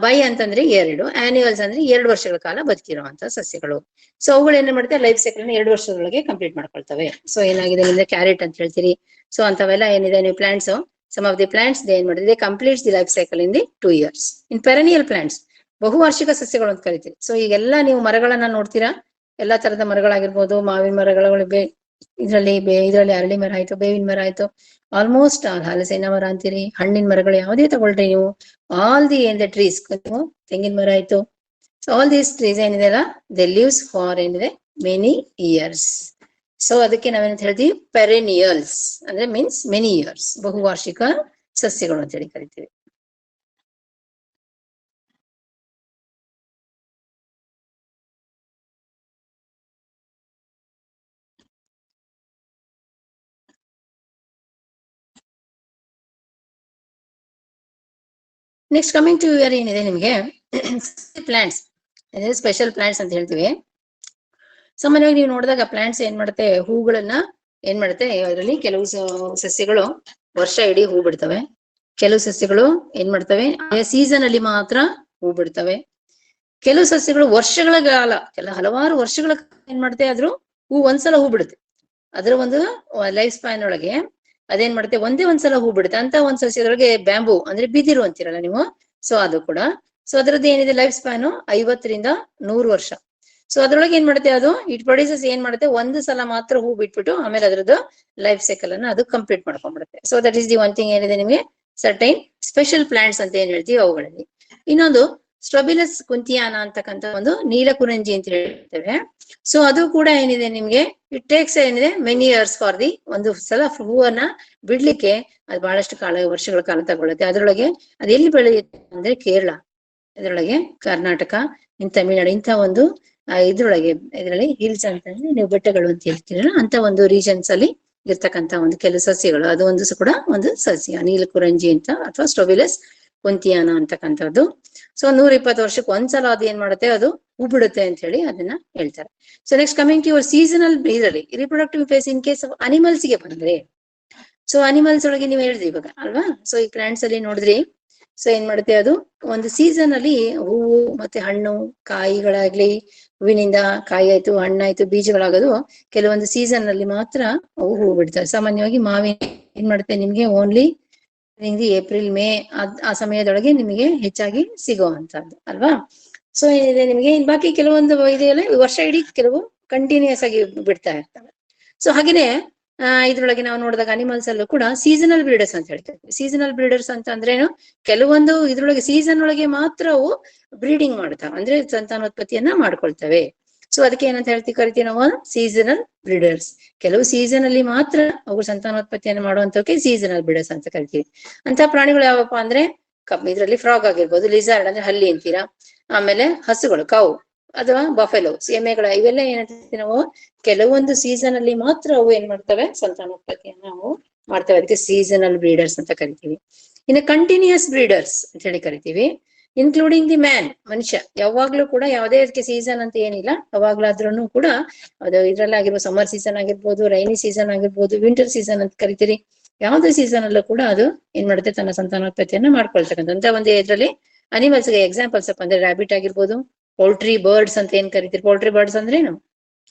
ಬೈ ಅಂತಂದ್ರೆ 2, ಆನ್ಯುವಲ್ಸ್ ಅಂದ್ರೆ 2 ವರ್ಷಗಳ ಕಾಲ ಬದುಕಿರುವಂತ ಸಸ್ಯಗಳು. ಸೊ ಅವುಗಳು ಏನ್ ಮಾಡುತ್ತೆ, ಲೈಫ್ ಸೈಕಲ್ 2 ವರ್ಷದೊಳಗೆ ಕಂಪ್ಲೀಟ್ ಮಾಡ್ಕೊಳ್ತವೆ. ಸೊ ಏನಾಗಿದೆ ನಿಮ್ಗೆ ಕ್ಯಾರೆಟ್ ಅಂತ ಹೇಳ್ತೀರಿ. ಸೊ ಅಂತವೆಲ್ಲ ಏನಿದೆ ನೀವು plants, some of the plants ಏನ್ ಮಾಡಿದೆ, completes the life cycle in the 2 years. In perennial plants, ಬಹುವಾರ್ಷಿಕ ಸಸ್ಯಗಳು ಅಂತ ಕರಿತೀವಿ. ಸೊ ಈಗೆಲ್ಲ ನೀವು ಮರಗಳನ್ನ ನೋಡ್ತೀರಾ, ಎಲ್ಲಾ ತರದ ಮರಗಳಾಗಿರ್ಬೋದು, ಮಾವಿನ ಮರಗಳು, ಇದರಲ್ಲಿ ಅರಳಿ ಮರ ಆಯ್ತು, ಬೇವಿನ ಮರ ಆಯ್ತು, ಆಲ್ಮೋಸ್ಟ್ ಹಲಸಿನ ಮರ ಅಂತೀರಿ, ಹಣ್ಣಿನ ಮರಗಳು ಯಾವುದೇ ತಗೊಳ್ರಿ ನೀವು, ಆಲ್ ದಿ ಟ್ರೀಸ್, ತೆಂಗಿನ ಮರ ಆಯ್ತು. ಸೊ ಆಲ್ ದೀಸ್ ಟ್ರೀಸ್ ಏನಿದೆಲ್ಲ ದೆ ಲೀವ್ಸ್ ಫಾರ್ ಏನಿದೆ ಮೆನಿ ಇಯರ್ಸ್. ಸೊ ಅದಕ್ಕೆ ನಾವೇನಂತ ಹೇಳ್ತೀವಿ, ಪೆರೆನಿಯಲ್ಸ್ ಅಂದ್ರೆ ಮೀನ್ಸ್ ಮೆನಿ ಇಯರ್ಸ್, ಬಹುವಾರ್ಷಿಕ ಸಸ್ಯಗಳು ಅಂತ ಹೇಳಿ ಕರಿತೀವಿ. ನೆಕ್ಸ್ಟ್ ಕಮಿಂಗ್ ಟು ಇಯರ್ ಏನಿದೆ ನಿಮ್ಗೆ ಪ್ಲಾಂಟ್ಸ್, ಸ್ಪೆಷಲ್ ಪ್ಲಾಂಟ್ಸ್ ಅಂತ ಹೇಳ್ತೀವಿ. ಸಾಮಾನ್ಯವಾಗಿ ನೀವು ನೋಡಿದಾಗ ಪ್ಲಾಂಟ್ಸ್ ಏನ್ ಮಾಡುತ್ತೆ, ಹೂಗಳನ್ನ ಏನ್ ಮಾಡುತ್ತೆ, ಅದರಲ್ಲಿ ಕೆಲವು ಸಸ್ಯಗಳು ವರ್ಷ ಇಡೀ ಹೂ ಬಿಡ್ತವೆ, ಕೆಲವು ಸಸ್ಯಗಳು ಏನ್ ಮಾಡ್ತವೆ, ಸೀಸನ್ ಅಲ್ಲಿ ಮಾತ್ರ ಹೂ ಬಿಡ್ತವೆ. ಕೆಲವು ಸಸ್ಯಗಳು ವರ್ಷಗಳ ಕಾಲ, ಹಲವಾರು ವರ್ಷಗಳ ಏನ್ ಮಾಡುತ್ತೆ, ಆದ್ರೂ ಹೂ ಒಂದ್ಸಲ ಹೂ ಬಿಡುತ್ತೆ. ಅದರ ಒಂದು ಲೈಫ್ ಸ್ಪ್ಯಾನ್ ಒಳಗೆ ಅದೇನ್ ಮಾಡುತ್ತೆ, ಒಂದ್ಸಲ ಹೂ ಬಿಡುತ್ತೆ. ಅಂತ ಒಂದ್ ಸಸ್ಯದೊಳಗೆ ಬ್ಯಾಂಬೂ ಅಂದ್ರೆ ಬಿದಿರು ಅಂತೀರಲ್ಲ ನೀವು, ಸೊ ಅದು ಕೂಡ. ಸೊ ಅದರದ್ದು ಏನಿದೆ ಲೈಫ್ ಸ್ಪ್ಯಾನ್ 50 ರಿಂದ 100 ವರ್ಷ. ಸೊ ಅದ್ರೊಳಗೆ ಏನ್ ಮಾಡುತ್ತೆ, ಅದು ಇಟ್ ಪ್ರೊಡ್ಯೂಸಸ್ ಏನ್ ಮಾಡುತ್ತೆ, ಒಂದು ಸಲ ಮಾತ್ರ ಹೂ ಬಿಟ್ಬಿಟ್ಟು ಆಮೇಲೆ ಅದ್ರದ್ದು ಲೈಫ್ ಸೈಕಲ್ ಅನ್ನ ಅದು ಕಂಪ್ಲೀಟ್ ಮಾಡ್ಕೊಂಡ್ಬಿಡುತ್ತೆ. So that is the one thing ಏನಿದೆ ನಿಮಗೆ ಸರ್ಟೈನ್ ಸ್ಪೆಷಲ್ ಪ್ಲಾಂಟ್ಸ್ ಅಂತ ಏನ್ ಹೇಳ್ತೀವಿ ಅವುಗಳಲ್ಲಿ. ಇನ್ನೊಂದು ಸ್ಟ್ರೊಬಿಲಸ್ ಕುಂತಿಯಾನ ಅಂತಕ್ಕಂಥ ಒಂದು ನೀಲಕುರಂಜಿ ಅಂತ ಹೇಳ್ತೇವೆ. ಸೊ ಅದು ಕೂಡ ಏನಿದೆ ನಿಮ್ಗೆ, ಇಟ್ ಟೇಕ್ಸ್ ಏನಿದೆ ಮೆನಿ ಇಯರ್ಸ್ ಫಾರ್ ದಿ, ಒಂದು ಸಲ ಹೂವನ್ನ ಬಿಡ್ಲಿಕ್ಕೆ ಅದು ಬಹಳಷ್ಟು ವರ್ಷಗಳ ಕಾಲ ತಗೊಳುತ್ತೆ. ಅದರೊಳಗೆ ಅದು ಎಲ್ಲಿ ಬೆಳೆಯುತ್ತೆ ಅಂದ್ರೆ ಕೇರಳ, ಇದರೊಳಗೆ ಕರ್ನಾಟಕ, ತಮಿಳುನಾಡು, ಇಂಥ ಒಂದು ಇದರಲ್ಲಿ ಹಿಲ್ಸ್ ಅಂತಂದ್ರೆ ನೀವು ಬೆಟ್ಟಗಳು ಅಂತ ಹೇಳ್ತೀರಲ್ಲ, ಅಂತ ಒಂದು ರೀಜನ್ಸ್ ಅಲ್ಲಿ ಇರ್ತಕ್ಕಂಥ ಒಂದು ಕೆಲವು ಸಸ್ಯಗಳು. ಅದು ಒಂದು ಕೂಡ ಒಂದು ಸಸ್ಯ ನೀಲಕುರಂಜಿ ಅಂತ, ಅಥವಾ ಸ್ಟ್ರೊಬಿಲಸ್ ಕುಂತಿಯಾನ ಅಂತಕ್ಕಂಥದ್ದು. ಸೊ 120 ವರ್ಷಕ್ಕೆ ಒಂದ್ಸಲ ಅದು ಏನ್ ಮಾಡುತ್ತೆ, ಅದು ಹೂ ಬಿಡುತ್ತೆ ಅಂತ ಹೇಳಿ ಅದನ್ನ ಹೇಳ್ತಾರೆ. So next coming to your seasonal, ಇದರಲ್ಲಿ reproductive phase in case of animals ಗೆ ಬಂದ್ರೆ, ಸೊ ಅನಿಮಲ್ಸ್ ಒಳಗೆ ನೀವು ಹೇಳಿದ್ರಿ ಇವಾಗ ಅಲ್ವಾ. ಸೊ ಈ ಪ್ಲಾಂಟ್ಸ್ ಅಲ್ಲಿ ನೋಡಿದ್ರಿ, ಸೊ ಏನ್ ಮಾಡುತ್ತೆ, ಅದು ಒಂದು ಸೀಸನ್ ಅಲ್ಲಿ ಹೂವು ಮತ್ತೆ ಹಣ್ಣು ಕಾಯಿಗಳಾಗ್ಲಿ, ಹೂವಿನಿಂದ ಕಾಯಿ ಆಯ್ತು, ಹಣ್ಣಾಯ್ತು, ಬೀಜಗಳಾಗೋದು ಕೆಲವೊಂದು ಸೀಸನ್ ಅಲ್ಲಿ ಮಾತ್ರ ಅವು ಹೂ ಬಿಡ್ತವೆ. ಸಾಮಾನ್ಯವಾಗಿ ಮಾವಿನ ಏನ್ ಮಾಡುತ್ತೆ ನಿಮ್ಗೆ ಓನ್ಲಿ ಏಪ್ರಿಲ್ ಮೇ ಆ ಸಮಯದೊಳಗೆ ನಿಮಗೆ ಹೆಚ್ಚಾಗಿ ಸಿಗುವಂತದ್ದು ಅಲ್ವಾ. ಸೊ ಏನಿದೆ ನಿಮಗೆ ಬಾಕಿ ಕೆಲವೊಂದು ಇದೆಯಲ್ಲ ವರ್ಷ ಇಡೀ ಕೆಲವು ಕಂಟಿನ್ಯೂಸ್ ಆಗಿ ಬಿಡ್ತಾ ಇರ್ತವೆ. ಸೊ ಹಾಗೇನೆ ಇದ್ರೊಳಗೆ ನಾವು ನೋಡಿದಾಗ ಅನಿಮಲ್ಸ್ ಅಲ್ಲೂ ಕೂಡ ಸೀಸನಲ್ ಬ್ರೀಡರ್ಸ್ ಅಂತ ಹೇಳ್ತೇವೆ. ಸೀಸನಲ್ ಬ್ರೀಡರ್ಸ್ ಅಂತ ಅಂದ್ರೇನು, ಕೆಲವೊಂದು ಇದ್ರೊಳಗೆ ಸೀಸನ್ ಒಳಗೆ ಮಾತ್ರ ಅವು ಬ್ರೀಡಿಂಗ್ ಮಾಡ್ತಾವೆ, ಅಂದ್ರೆ ಸಂತಾನೋತ್ಪತ್ತಿಯನ್ನ ಮಾಡ್ಕೊಳ್ತವೆ. ಸೊ ಅದಕ್ಕೆ ಏನಂತ ಕರಿತೀವಿ ನಾವು ಸೀಸನಲ್ ಬ್ರೀಡರ್ಸ್. ಕೆಲವು ಸೀಸನ್ ಅಲ್ಲಿ ಮಾತ್ರ ಅವು ಸಂತಾನೋತ್ಪತ್ತಿಯನ್ನು ಮಾಡುವಂತವಕ್ಕೆ ಸೀಸನಲ್ ಬ್ರೀಡರ್ಸ್ ಅಂತ ಕರಿತೀವಿ. ಅಂತ ಪ್ರಾಣಿಗಳು ಯಾವಪ್ಪ ಅಂದ್ರೆ ಇದರಲ್ಲಿ ಫ್ರಾಗ್ ಆಗಿರ್ಬೋದು, ಲಿಸಾರ್ಡ್ ಅಂದ್ರೆ ಹಲ್ಲಿ ಅಂತೀರಾ, ಆಮೇಲೆ ಹಸುಗಳು ಕೌ ಅಥವಾ ಬಫೆಲೋ ಎಮ್ಮೆಗಳ, ಇವೆಲ್ಲ ಏನಂತೀವಿ ನಾವು ಕೆಲವೊಂದು ಸೀಸನ್ ಅಲ್ಲಿ ಮಾತ್ರ ಅವು ಏನ್ ಮಾಡ್ತವೆ, ಸಂತಾನೋತ್ಪತ್ತಿಯನ್ನು ನಾವು ಮಾಡ್ತೇವೆ. ಅದಕ್ಕೆ ಸೀಸನಲ್ ಬ್ರೀಡರ್ಸ್ ಅಂತ ಕರಿತೀವಿ. ಇನ್ನು ಕಂಟಿನ್ಯೂಸ್ ಬ್ರೀಡರ್ಸ್ ಅಂತ ಹೇಳಿ ಕರಿತೀವಿ, ಇನ್ಕ್ಲೂಡಿಂಗ್ ದಿ ಮ್ಯಾನ್, ಮನುಷ್ಯ. ಯಾವಾಗ್ಲೂ ಕೂಡ ಯಾವುದೇ ಅದಕ್ಕೆ ಸೀಸನ್ ಅಂತ ಏನಿಲ್ಲ, ಯಾವಾಗ್ಲಾದ್ರೂ ಕೂಡ ಅದು ಇದ್ರಲ್ಲಿ ಆಗಿರ್ಬೋದು, ಸಮ್ಮರ್ ಸೀಸನ್ ಆಗಿರ್ಬೋದು, ರೈನಿ ಸೀಸನ್ ಆಗಿರ್ಬೋದು, ವಿಂಟರ್ ಸೀಸನ್ ಅಂತ ಕರಿತೀರಿ. ಯಾವ್ದು ಸೀಸನ್ ಅಲ್ಲೂ ಕೂಡ ಅದು ಏನ್ ಮಾಡುತ್ತೆ, ತನ್ನ ಸಂತಾನೋತ್ಪತ್ತಿಯನ್ನ ಮಾಡ್ಕೊಳ್ತಕ್ಕಂಥ ಒಂದು ಇದ್ರಲ್ಲಿ ಅನಿಮಲ್ಸ್ ಗೆ ಎಕ್ಸಾಂಪಲ್ಸ್ ಅಪ್ಪ ಅಂದ್ರೆ ರ್ಯಾಬಿಟ್ ಆಗಿರ್ಬೋದು, ಪೌಲ್ಟ್ರಿ ಬರ್ಡ್ಸ್ ಅಂತ ಏನ್ ಕರಿತೀರಿ. ಪೌಲ್ಟ್ರಿ ಬರ್ಡ್ಸ್ ಅಂದ್ರೆ ಏನು,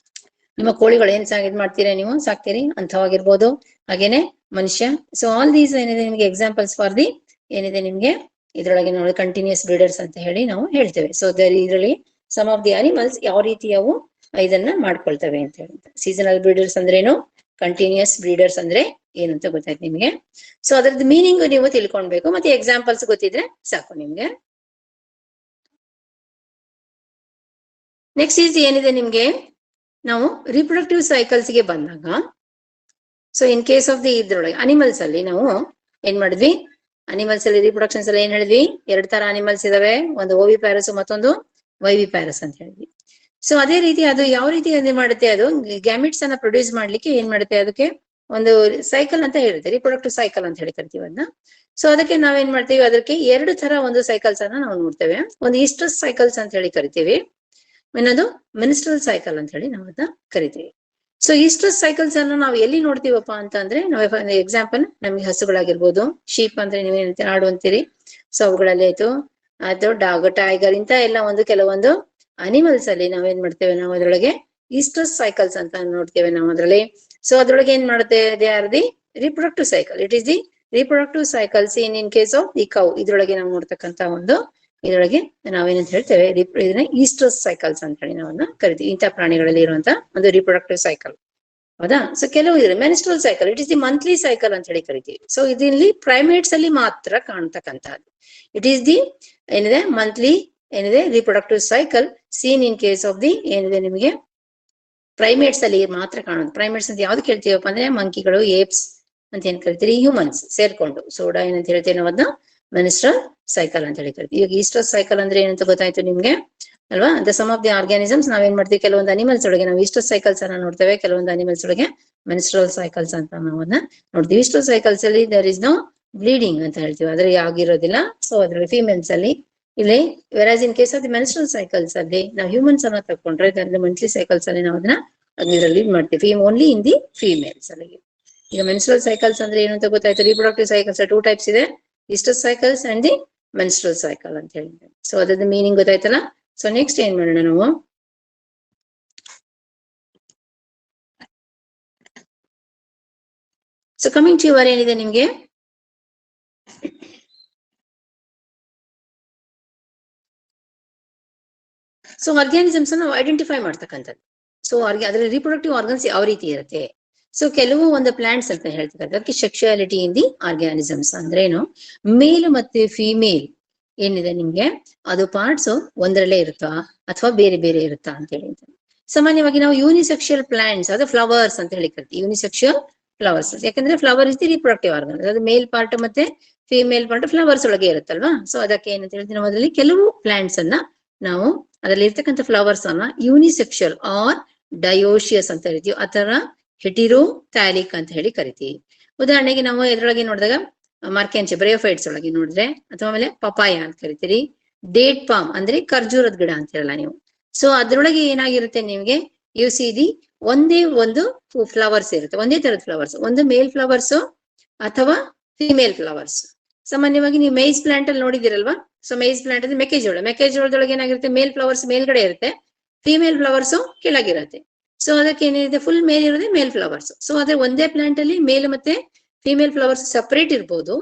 ನಿಮ್ಮ ಕೋಳಿಗಳು ಏನ್ ಇದ್ ಮಾಡ್ತೀರಾ ನೀವು ಸಾಕ್ತೀರಿ ಅಂತವಾಗಿರ್ಬೋದು. ಹಾಗೇನೆ ಮನುಷ್ಯ. ಸೊ ಆಲ್ ದೀಸ್ ಏನಿದೆ ನಿಮ್ಗೆ ಎಕ್ಸಾಂಪಲ್ಸ್ ಫಾರ್ ದಿ ಏನಿದೆ ನಿಮ್ಗೆ ಇದ್ರೊಳಗೆ ನೋಡಿ ಕಂಟಿನ್ಯೂಸ್ ಬ್ರೀಡರ್ಸ್ ಅಂತ ಹೇಳಿ ನಾವು ಹೇಳ್ತೇವೆ. ಸೊ ಇದರಲ್ಲಿ ಸಮ್ ಆಫ್ ದಿ ಅನಿಮಲ್ಸ್ ಯಾವ ರೀತಿ ಅವು ಇದನ್ನ ಮಾಡ್ಕೊಳ್ತವೆ ಅಂತ ಹೇಳಿ. ಸೀಸನಲ್ ಬ್ರೀಡರ್ಸ್ ಅಂದ್ರೇನು, ಕಂಟಿನ್ಯೂಸ್ ಬ್ರೀಡರ್ಸ್ ಅಂದ್ರೆ ಏನಂತ ಗೊತ್ತಾಯ್ತು ನಿಮ್ಗೆ. ಸೊ ಅದ್ರದ್ದು ಮೀನಿಂಗ್ ನೀವು ತಿಳ್ಕೊಳ್ಬೇಕು, ಮತ್ತೆ ಎಕ್ಸಾಂಪಲ್ಸ್ ಗೊತ್ತಿದ್ರೆ ಸಾಕು ನಿಮ್ಗೆ. ನೆಕ್ಸ್ಟ್ ಈಸ್ ಏನಿದೆ ನಿಮ್ಗೆ, ನಾವು ರಿಪ್ರೊಡಕ್ಟಿವ್ ಸೈಕಲ್ಸ್ ಗೆ ಬಂದಾಗ, so in case of the ಇದ್ರೊಳಗೆ ಅನಿಮಲ್ಸ್ ಅಲ್ಲಿ ನಾವು ಏನ್ ಮಾಡಿದ್ವಿ, ಅನಿಮಲ್ಸ್ ಅಲ್ಲಿ ರಿಪ್ರೊಡಕ್ಷನ್ಸ್ ಅಲ್ಲಿ ಏನ್ ಹೇಳಿದ್ವಿ, 2 ತರ ಅನಿಮಲ್ಸ್ ಇದಾವೆ, ಒಂದು ಓವಿ ಪ್ಯಾರಸ್ ಮತ್ತೊಂದು ವೈವಿ ಪ್ಯಾರಸ್ ಅಂತ ಹೇಳಿದ್ವಿ. ಸೊ ಅದೇ ರೀತಿ ಅದು ಯಾವ ರೀತಿ ಏನ್ ಮಾಡುತ್ತೆ, ಅದು ಗ್ಯಾಮಿಟ್ಸ್ ಅನ್ನ ಪ್ರೊಡ್ಯೂಸ್ ಮಾಡ್ಲಿಕ್ಕೆ ಏನ್ ಮಾಡುತ್ತೆ, ಅದಕ್ಕೆ ಒಂದು ಸೈಕಲ್ ಅಂತ ಹೇಳಿದೆ, ರಿಪ್ರೊಡಕ್ಟಿವ್ ಸೈಕಲ್ ಅಂತ ಹೇಳಿ ಕರಿತೀವಿ ಅದನ್ನ. ಸೊ ಅದಕ್ಕೆ ನಾವೇನ್ ಮಾಡ್ತೀವಿ, ಅದಕ್ಕೆ 2 ತರ ಒಂದು ಸೈಕಲ್ಸ್ ಅನ್ನ ನಾವು ನೋಡ್ತೇವೆ. ಒಂದು ಈಸ್ಟ್ರಸ್ ಸೈಕಲ್ಸ್ ಅಂತ ಹೇಳಿ ಕರಿತೀವಿ, ಇನ್ನೊಂದು ಮೆನ್ಸ್ಟ್ರಲ್ ಸೈಕಲ್ ಅಂತ ಹೇಳಿ ನಾವು ಅದನ್ನ ಕರಿತೀವಿ. ಸೊ ಈಸ್ಟ್ರಸ್ ಸೈಕಲ್ಸ್ ಅನ್ನು ನಾವು ಎಲ್ಲಿ ನೋಡ್ತೀವಪ್ಪ ಅಂತಂದ್ರೆ, ನಾವು ಎಕ್ಸಾಂಪಲ್ ನಮ್ಗೆ ಹಸುಗಳಾಗಿರ್ಬೋದು, ಶೀಪ್ ಅಂದ್ರೆ ನೀವೇನಂತ ಆಡು ಅಂತೀರಿ, ಸೊ ಅವುಗಳಲ್ಲಿ ಆಯ್ತು, ಅದು ಡಾಗ್, ಟೈಗರ್ ಇಂತ ಎಲ್ಲ ಒಂದು ಕೆಲವೊಂದು ಅನಿಮಲ್ಸ್ ಅಲ್ಲಿ ನಾವೇನ್ ಮಾಡ್ತೇವೆ, ನಾವು ಅದ್ರೊಳಗೆ ಈಸ್ಟ್ರಸ್ ಸೈಕಲ್ಸ್ ಅಂತ ನೋಡ್ತೇವೆ ನಾವು ಅದ್ರಲ್ಲಿ. ಸೊ ಅದ್ರೊಳಗೆ ಏನ್ ಮಾಡುತ್ತೆ, they are the reproductive cycle. It is the reproductive cycles in case of the cow. ಇದ್ರೊಳಗೆ ನಾವು ನೋಡ್ತಕ್ಕಂತ ಒಂದು ಇದ್ರೊಳಗೆ ನಾವೇನಂತ ಹೇಳ್ತೇವೆ, ಇದನ್ನ ಈಸ್ಟ್ರಸ್ ಸೈಕಲ್ಸ್ ಅಂತ ಹೇಳಿ ನಾವನ್ನ ಕರಿತೀವಿ. ಇಂಥ ಪ್ರಾಣಿಗಳಲ್ಲಿ ಇರುವಂತ ಒಂದು ರಿಪ್ರೊಡಕ್ಟಿವ್ ಸೈಕಲ್, ಹೌದಾ. ಸೊ ಕೆಲವು ಇದೆ menstrual cycle, it is the monthly cycle ಅಂತ ಹೇಳಿ ಕರಿತೀವಿ. ಸೊ ಇದರಲ್ಲಿ ಪ್ರೈಮೇಟ್ಸ್ ಅಲ್ಲಿ ಮಾತ್ರ ಕಾಣ್ತಕ್ಕಂಥದ್ದು. ಇಟ್ ಈಸ್ ದಿ ಏನಿದೆ ಮಂತ್ಲಿ ಏನಿದೆ reproductive cycle seen in case of the ಏನಿದೆ ನಿಮಗೆ ಪ್ರೈಮೇಟ್ಸ್ ಅಲ್ಲಿ ಮಾತ್ರ ಕಾಣೋದು. ಪ್ರೈಮೇಟ್ಸ್ ಅಂತ ಯಾವ್ದು ಕೇಳ್ತೀವಪ್ಪ ಅಂದ್ರೆ ಮಂಕಿಗಳು, ಏಪ್ಸ್ ಅಂತ ಏನ್ ಕರಿತೀರಿ, ಹ್ಯೂಮನ್ಸ್ ಸೇರ್ಕೊಂಡು. ಸೋಡಾ ಏನಂತ ಹೇಳ್ತೀವಿ ನಾವು ಅದನ್ನ ಮೆನ್ಸ್ಟ್ರಲ್ ಸೈಕಲ್ ಅಂತ ಹೇಳಿ ಕರಿತೀವಿ. ಈಗ ಈಸ್ಟ್ರಸ್ ಸೈಕಲ್ ಅಂದ್ರೆ ಏನಂತ ಗೊತ್ತಾಯ್ತು ನಿಮ್ಗೆ ಅಲ್ವಾ. The some of the organisms ನಾವೇನ್ ಮಾಡ್ತೀವಿ, ಕೆಲವೊಂದು ಅನಿಮಲ್ಸ್ ಒಳಗೆ ನಾವು ಈಸ್ಟ್ರಸ್ ಸೈಕಲ್ಸ್ ಅನ್ನ ನೋಡ್ತೇವೆ, ಕೆಲವೊಂದು ಅನಿಮಲ್ಸ್ ಒಳಗೆ ಮೆನ್ಸ್ಟ್ರಲ್ ಸೈಕಲ್ಸ್ ಅಂತ ನಾವು ಅದನ್ನ ನೋಡ್ತೀವಿ. ಈಸ್ಟ್ರಸ್ ಸೈಕಲ್ಸ್ ಅಲ್ಲಿ ದರ್ ಇಸ್ ನೋ ಬ್ಲೀಡಿಂಗ್ ಅಂತ ಹೇಳ್ತೀವಿ, ಅದ್ರ ಆಗಿರೋದಿಲ್ಲ. ಸೊ ಅದ್ರಲ್ಲಿ ಫೀಮೇಲ್ಸ್ ಅಲ್ಲಿ ಇಲ್ಲಿ, versus in case of the menstrual cycles ಅಲ್ಲಿ ನಾವು ಹ್ಯೂಮನ್ಸ್ ಅನ್ನ ತಕೊಂಡ್ರೆ, ಮಂತ್ಲಿ ಸೈಕಲ್ಸ್ ಅಲ್ಲಿ ನಾವು ಅದನ್ನ ಅದರಲ್ಲಿ ಮಾಡ್ತೀವಿ ಓನ್ಲಿ ಇನ್ ದಿ ಫೀಮೇಲ್ಸ್ ಅಲ್ಲಿ. ಈಗ ಮೆನ್ಸ್ಟ್ರಲ್ ಸೈಕಲ್ಸ್ ಅಂದ್ರೆ ಏನು ಅಂತ ಗೊತ್ತಾಯ್ತು. ರಿಪ್ರೊಡಕ್ಟಿವ್ ಸೈಕಲ್ಸ್ 2 ಟೈಪ್ಸ್ ಇದೆ, oestrus cycles and the menstrual cycle ಅಂತ ಹೇಳಿ. ಸೊ ಅದ್ರದ್ದು ಮೀನಿಂಗ್ ಗೊತ್ತಾಯ್ತಲ್ಲ. ಸೊ ನೆಕ್ಸ್ಟ್ ಏನ್ ಮಾಡೋಣ ನಾವು, ಸೊ ಕಮಿಂಗ್ ಟು ಯುವರ್ ಏನಿದೆ ನಿಮ್ಗೆ, ಸೊ ಆರ್ಗ್ಯಾನಿಸಮ್ಸ್ ನಾವು ಐಡೆಂಟಿಫೈ ಮಾಡ್ತಕ್ಕಂಥದ್ದು. ಸೊ ಅದ್ರಲ್ಲಿ ರಿಪ್ರೊಡಕ್ಟಿವ್ ಆರ್ಗನ್ಸ್ ಯಾವ ರೀತಿ ಇರುತ್ತೆ. ಸೊ ಕೆಲವು ಒಂದು ಪ್ಲಾಂಟ್ಸ್ ಅಂತ ಹೇಳ್ತಕ್ಕಂಥ, ಅದಕ್ಕೆ ಸೆಕ್ಷುಯಾಲಿಟಿ ಇನ್ ದಿ ಆರ್ಗ್ಯಾನಿಸಮ್ಸ್ ಅಂದ್ರೆ ಏನು, ಮೇಲ್ ಮತ್ತೆ ಫಿಮೇಲ್ ಏನಿದೆ ನಿಮ್ಗೆ ಅದು ಪಾರ್ಟ್ಸ್ ಒಂದರಲ್ಲೇ ಇರುತ್ತಾ ಅಥವಾ ಬೇರೆ ಬೇರೆ ಇರುತ್ತಾ ಅಂತ ಹೇಳಿ. ಸಾಮಾನ್ಯವಾಗಿ ನಾವು ಯೂನಿಸೆಕ್ಷುಯಲ್ ಪ್ಲಾಂಟ್ಸ್, ಅದು ಫ್ಲವರ್ಸ್ ಅಂತ ಹೇಳಿ ಕರಿತೀವಿ, ಯೂನಿಸೆಕ್ಷುಯಲ್ ಫ್ಲವರ್ಸ್. ಯಾಕಂದ್ರೆ flower is the reproductive organ, ಅದು ಮೇಲ್ ಪಾರ್ಟ್ ಮತ್ತೆ ಫಿಮೇಲ್ ಪಾರ್ಟ್ ಫ್ಲವರ್ಸ್ ಒಳಗೆ ಇರುತ್ತಲ್ವಾ. ಸೊ ಅದಕ್ಕೆ ಏನಂತ ಹೇಳ್ತೀವಿ ನಾವು, ಅದರಲ್ಲಿ ಕೆಲವು ಪ್ಲಾಂಟ್ಸ್ ಅನ್ನ ನಾವು ಅದರಲ್ಲಿ ಇರ್ತಕ್ಕಂಥ ಫ್ಲವರ್ಸ್ ಅನ್ನ ಯೂನಿಸೆಕ್ಷುಯಲ್ ಆರ್ ಡಯೋಶಿಯಸ್ ಅಂತ ಹೇಳ್ತೀವಿ, ಅಥವಾ ಹೆಟಿರೋಥ್ಯಾಲಿಕ್ ಅಂತ ಹೇಳಿ ಕರಿತೀವಿ. ಉದಾಹರಣೆಗೆ ನಾವು ಎದ್ರೊಳಗೆ ನೋಡಿದಾಗ ಮಾರ್ಕೆನ್ಚೆ ಬ್ರೇಯೋಫೈಟ್ಸ್ ಒಳಗೆ ನೋಡಿದ್ರೆ, ಅಥವಾ ಆಮೇಲೆ ಪಪಾಯ ಅಂತ ಕರಿತೀರಿ, ಡೇಟ್ ಪಾಮ್ ಅಂದ್ರೆ ಖರ್ಜೂರದ ಗಿಡ ಅಂತ ಹೇಳಲ್ಲ ನೀವು. ಸೊ ಅದ್ರೊಳಗೆ ಏನಾಗಿರುತ್ತೆ ನಿಮ್ಗೆ, ಯು ಸಿ ದಿ ಒಂದೇ ಒಂದು ಫ್ಲವರ್ಸ್ ಇರುತ್ತೆ, ಒಂದೇ ತರದ ಫ್ಲವರ್ಸ್, ಒಂದು ಮೇಲ್ ಫ್ಲವರ್ಸ್ ಅಥವಾ ಫಿಮೇಲ್ ಫ್ಲವರ್ಸ್. ಸಾಮಾನ್ಯವಾಗಿ ನೀವು ಮೇಯ್ಸ್ ಪ್ಲಾಂಟ್ ಅಲ್ಲಿ ನೋಡಿದಿರಲ್ವಾ. ಸೊ ಮೇಯ್ಸ್ ಪ್ಲಾಂಟ್ ಅಂದ್ರೆ ಮೆಕ್ಕೆಜೋಳದೊಳಗೆ ಏನಾಗಿರುತ್ತೆ, ಮೇಲ್ ಫ್ಲವರ್ಸ್ ಮೇಲ್ಗಡೆ ಇರುತ್ತೆ, ಫಿಮೇಲ್ ಫ್ಲವರ್ಸ್ ಕೆಳಗಿರುತ್ತೆ. ಸೊ ಅದಕ್ಕೆ ಏನಿದೆ, ಫುಲ್ ಮೇಲ್ ಇರೋದೇ ಮೇಲ್ ಫ್ಲವರ್ಸ್. ಸೊ ಅದೇ ಒಂದೇ ಪ್ಲಾಂಟ್ ಅಲ್ಲಿ ಮೇಲ್ ಮತ್ತೆ ಫಿಮೇಲ್ ಫ್ಲವರ್ಸ್ ಸಪರೇಟ್ ಇರ್ಬೋದು,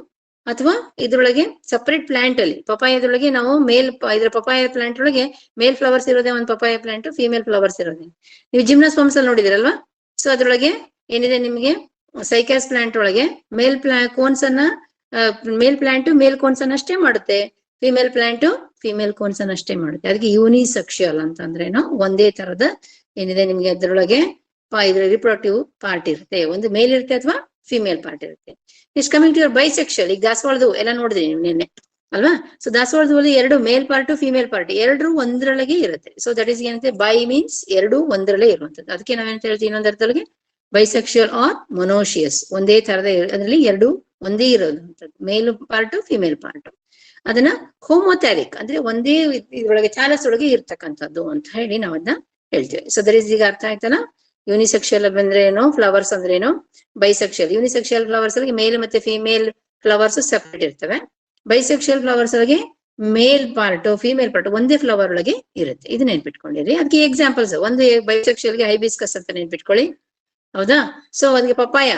ಅಥವಾ ಇದ್ರೊಳಗೆ ಸಪರೇಟ್ ಪ್ಲಾಂಟ್ ಅಲ್ಲಿ ಪಪಾಯದೊಳಗೆ ನಾವು ಇದ್ರ ಪಪಾಯ ಪ್ಲಾಂಟ್ ಒಳಗೆ ಮೇಲ್ ಫ್ಲವರ್ಸ್ ಇರೋದೇ ಒಂದು ಪಪಾಯ ಪ್ಲಾಂಟ್, ಫಿಮೇಲ್ ಫ್ಲವರ್ಸ್ ಇರೋದೇ. ನೀವು ಜಿಮ್ನಾಸ್ಪಮ್ಸ್ ಅಲ್ಲಿ ನೋಡಿದಿರಲ್ವಾ. ಸೊ ಅದ್ರೊಳಗೆ ಏನಿದೆ ನಿಮ್ಗೆ, ಸೈಕ್ಯಾಸ್ ಪ್ಲಾಂಟ್ ಒಳಗೆ ಮೇಲ್ ಕೋನ್ಸ್ ಅನ್ನ ಮೇಲ್ ಪ್ಲಾಂಟ್ ಮೇಲ್ ಕೋನ್ಸ್ ಅನ್ನ ಅಷ್ಟೇ ಮಾಡುತ್ತೆ, ಫಿಮೇಲ್ ಪ್ಲಾಂಟ್ ಫಿಮೇಲ್ ಕೋನ್ಸ್ ಅನ್ನ ಅಷ್ಟೇ ಮಾಡುತ್ತೆ. ಅದಕ್ಕೆ ಯೂನಿಸೆಕ್ಷುಯಲ್ ಅಂತಂದ್ರೇನು, ಒಂದೇ ತರದ ಏನಿದೆ ನಿಮ್ಗೆ ಅದ್ರೊಳಗೆ ಇದ್ರ ರಿಪ್ರೊಡಕ್ಟಿವ್ ಪಾರ್ಟ್ ಇರುತ್ತೆ, ಒಂದು ಮೇಲ್ ಇರುತ್ತೆ ಅಥವಾ ಫಿಮೇಲ್ ಪಾರ್ಟ್ ಇರುತ್ತೆ. ನೆಕ್ಸ್ಟ್ ಕಮಿಂಗ್ ಟು ಯುವರ್ ಬೈಸೆಕ್ಷುಯಲ್, ಈಗ ದಾಸವಾಳದು ಎಲ್ಲ ನೋಡಿದ್ರಿ ನೀವು ನಿನ್ನೆ ಅಲ್ವಾ. ಸೊ ದಾಸವಾಳದಲ್ಲಿ 2 ಮೇಲ್ ಪಾರ್ಟ್ ಫಿಮೇಲ್ ಪಾರ್ಟ್ 2 ಒಂದರೊಳಗೆ ಇರುತ್ತೆ. ಸೊ ದಟ್ ಈಸ್ ಏನಂತೆ, ಬೈ ಮೀನ್ಸ್ 2 ಒಂದರಲ್ಲೇ ಇರುವಂತದ್ದು. ಅದಕ್ಕೆ ನಾವೇಂತ ಹೇಳ್ತೀವಿ ಇನ್ನೊಂದರ್ಥದೊಳಗೆ ಬೈಸೆಕ್ಷುಯಲ್ ಆರ್ ಮೊನೋಶಿಯಸ್, ಒಂದೇ ತರದ ಅದರಲ್ಲಿ 2 ಒಂದೇ ಇರೋದು, ಮೇಲ್ ಪಾರ್ಟ್ ಫಿಮೇಲ್ ಪಾರ್ಟ್. ಅದನ್ನ ಹೋಮೋಥ್ಯಾಲಿಕ್ ಅಂದ್ರೆ ಒಂದೇ ಇದ್ರೊಳಗೆ ಚಾಲಸ್ ಒಳಗೆ ಇರ್ತಕ್ಕಂಥದ್ದು ಅಂತ ಹೇಳಿ ನಾವು ಅದನ್ನ ಹೇಳ್ತೇವೆ. ಸೊ ದರ್ ಇಸ್ ಈಗ ಅರ್ಥ ಆಯ್ತಲ್ಲ. ಯೂನಿಸೆಕ್ಷುಯಲ್ ಬಂದ್ರೆ ಏನು, ಫ್ಲವರ್ಸ್ ಅಂದ್ರೆ ಏನು, ಬೈಸೆಕ್ಷುಯಲ್. ಯೂನಿಸೆಕ್ಷುಯಲ್ ಫ್ಲವರ್ಸ್ ಅಲ್ಲಿ ಮೇಲ್ ಮತ್ತೆ ಫಿಮೇಲ್ ಫ್ಲವರ್ಸ್ ಸೆಪರೇಟ್ ಇರ್ತವೆ. ಬೈಸೆಕ್ಷುಯಲ್ ಫ್ಲವರ್ಸ್ ಒಳಗೆ ಮೇಲ್ ಪಾರ್ಟ್ ಫಿಮೇಲ್ ಪಾರ್ಟ್ ಒಂದೇ ಫ್ಲವರ್ ಒಳಗೆ ಇರುತ್ತೆ. ಇದು ನೆನ್ಪಿಟ್ಕೊಂಡಿರಿ. ಅದಕ್ಕೆ ಎಕ್ಸಾಂಪಲ್ಸ್, ಒಂದು ಬೈಸೆಕ್ಷುಯಲ್ಗೆ ಹೈಬಿಸ್ಕಸ್ ಅಂತ ನೆನ್ಪಿಟ್ಕೊಳ್ಳಿ, ಹೌದಾ. ಸೊ ಅದಕ್ಕೆ ಪಪ್ಪಾಯ,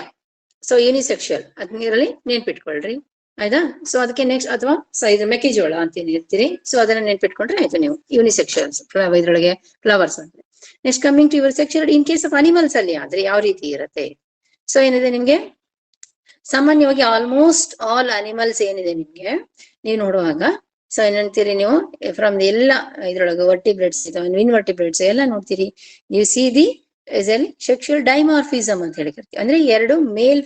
ಸೊ ಯೂನಿಸೆಕ್ಷುಯಲ್, ಅದರಲ್ಲಿ ನೆನ್ಪಿಟ್ಕೊಳ್ರಿ, ಆಯ್ತಾ. ಸೊ ಅದಕ್ಕೆ ನೆಕ್ಸ್ಟ್, ಅಥವಾ ಇದು ಮೆಕ್ಕೆಜೋಳ ಅಂತ ಇರ್ತೀರಿ, ಸೊ ಅದನ್ನ ನೆನ್ಪಿಟ್ಕೊಂಡ್ರೆ ಆಯ್ತು ನೀವು ಯೂನಿಸೆಕ್ಷುಯಲ್ಸ್ ಇದ್ರೊಳಗೆ ಫ್ಲವರ್ಸ್ ಅಂದ್ರೆ. Next coming to your sexual in case of animals ಅಲ್ಲಿ ಆದ್ರೆ ಯಾವ ರೀತಿ ಇರುತ್ತೆ. ಸೊ ಏನಿದೆ ನಿಮ್ಗೆ, ಸಾಮಾನ್ಯವಾಗಿ ಆಲ್ಮೋಸ್ಟ್ ಆಲ್ ಅನಿಮಲ್ಸ್ ಏನಿದೆ ನಿಮ್ಗೆ ನೀವು ನೋಡುವಾಗ, ಸೊ ಏನಂತೀರಿ ನೀವು, ಫ್ರಮ್ ಎಲ್ಲ ಇದ್ರೊಳಗೆ ವರ್ಟಿಬ್ರೇಟ್ಸ್ ಇನ್ವರ್ಟಿಬ್ರೇಟ್ಸ್ ಎಲ್ಲ ನೋಡ್ತೀರಿ, ನೀವು ಸಿ ದಿ ಸೆಕ್ಷುಯಲ್ ಡೈಮಾರ್ಫಿಸಮ್ ಅಂತ ಹೇಳಿ ಕರಿತೀವಿ. ಅಂದ್ರೆ ಎರಡು ಮೇಲ್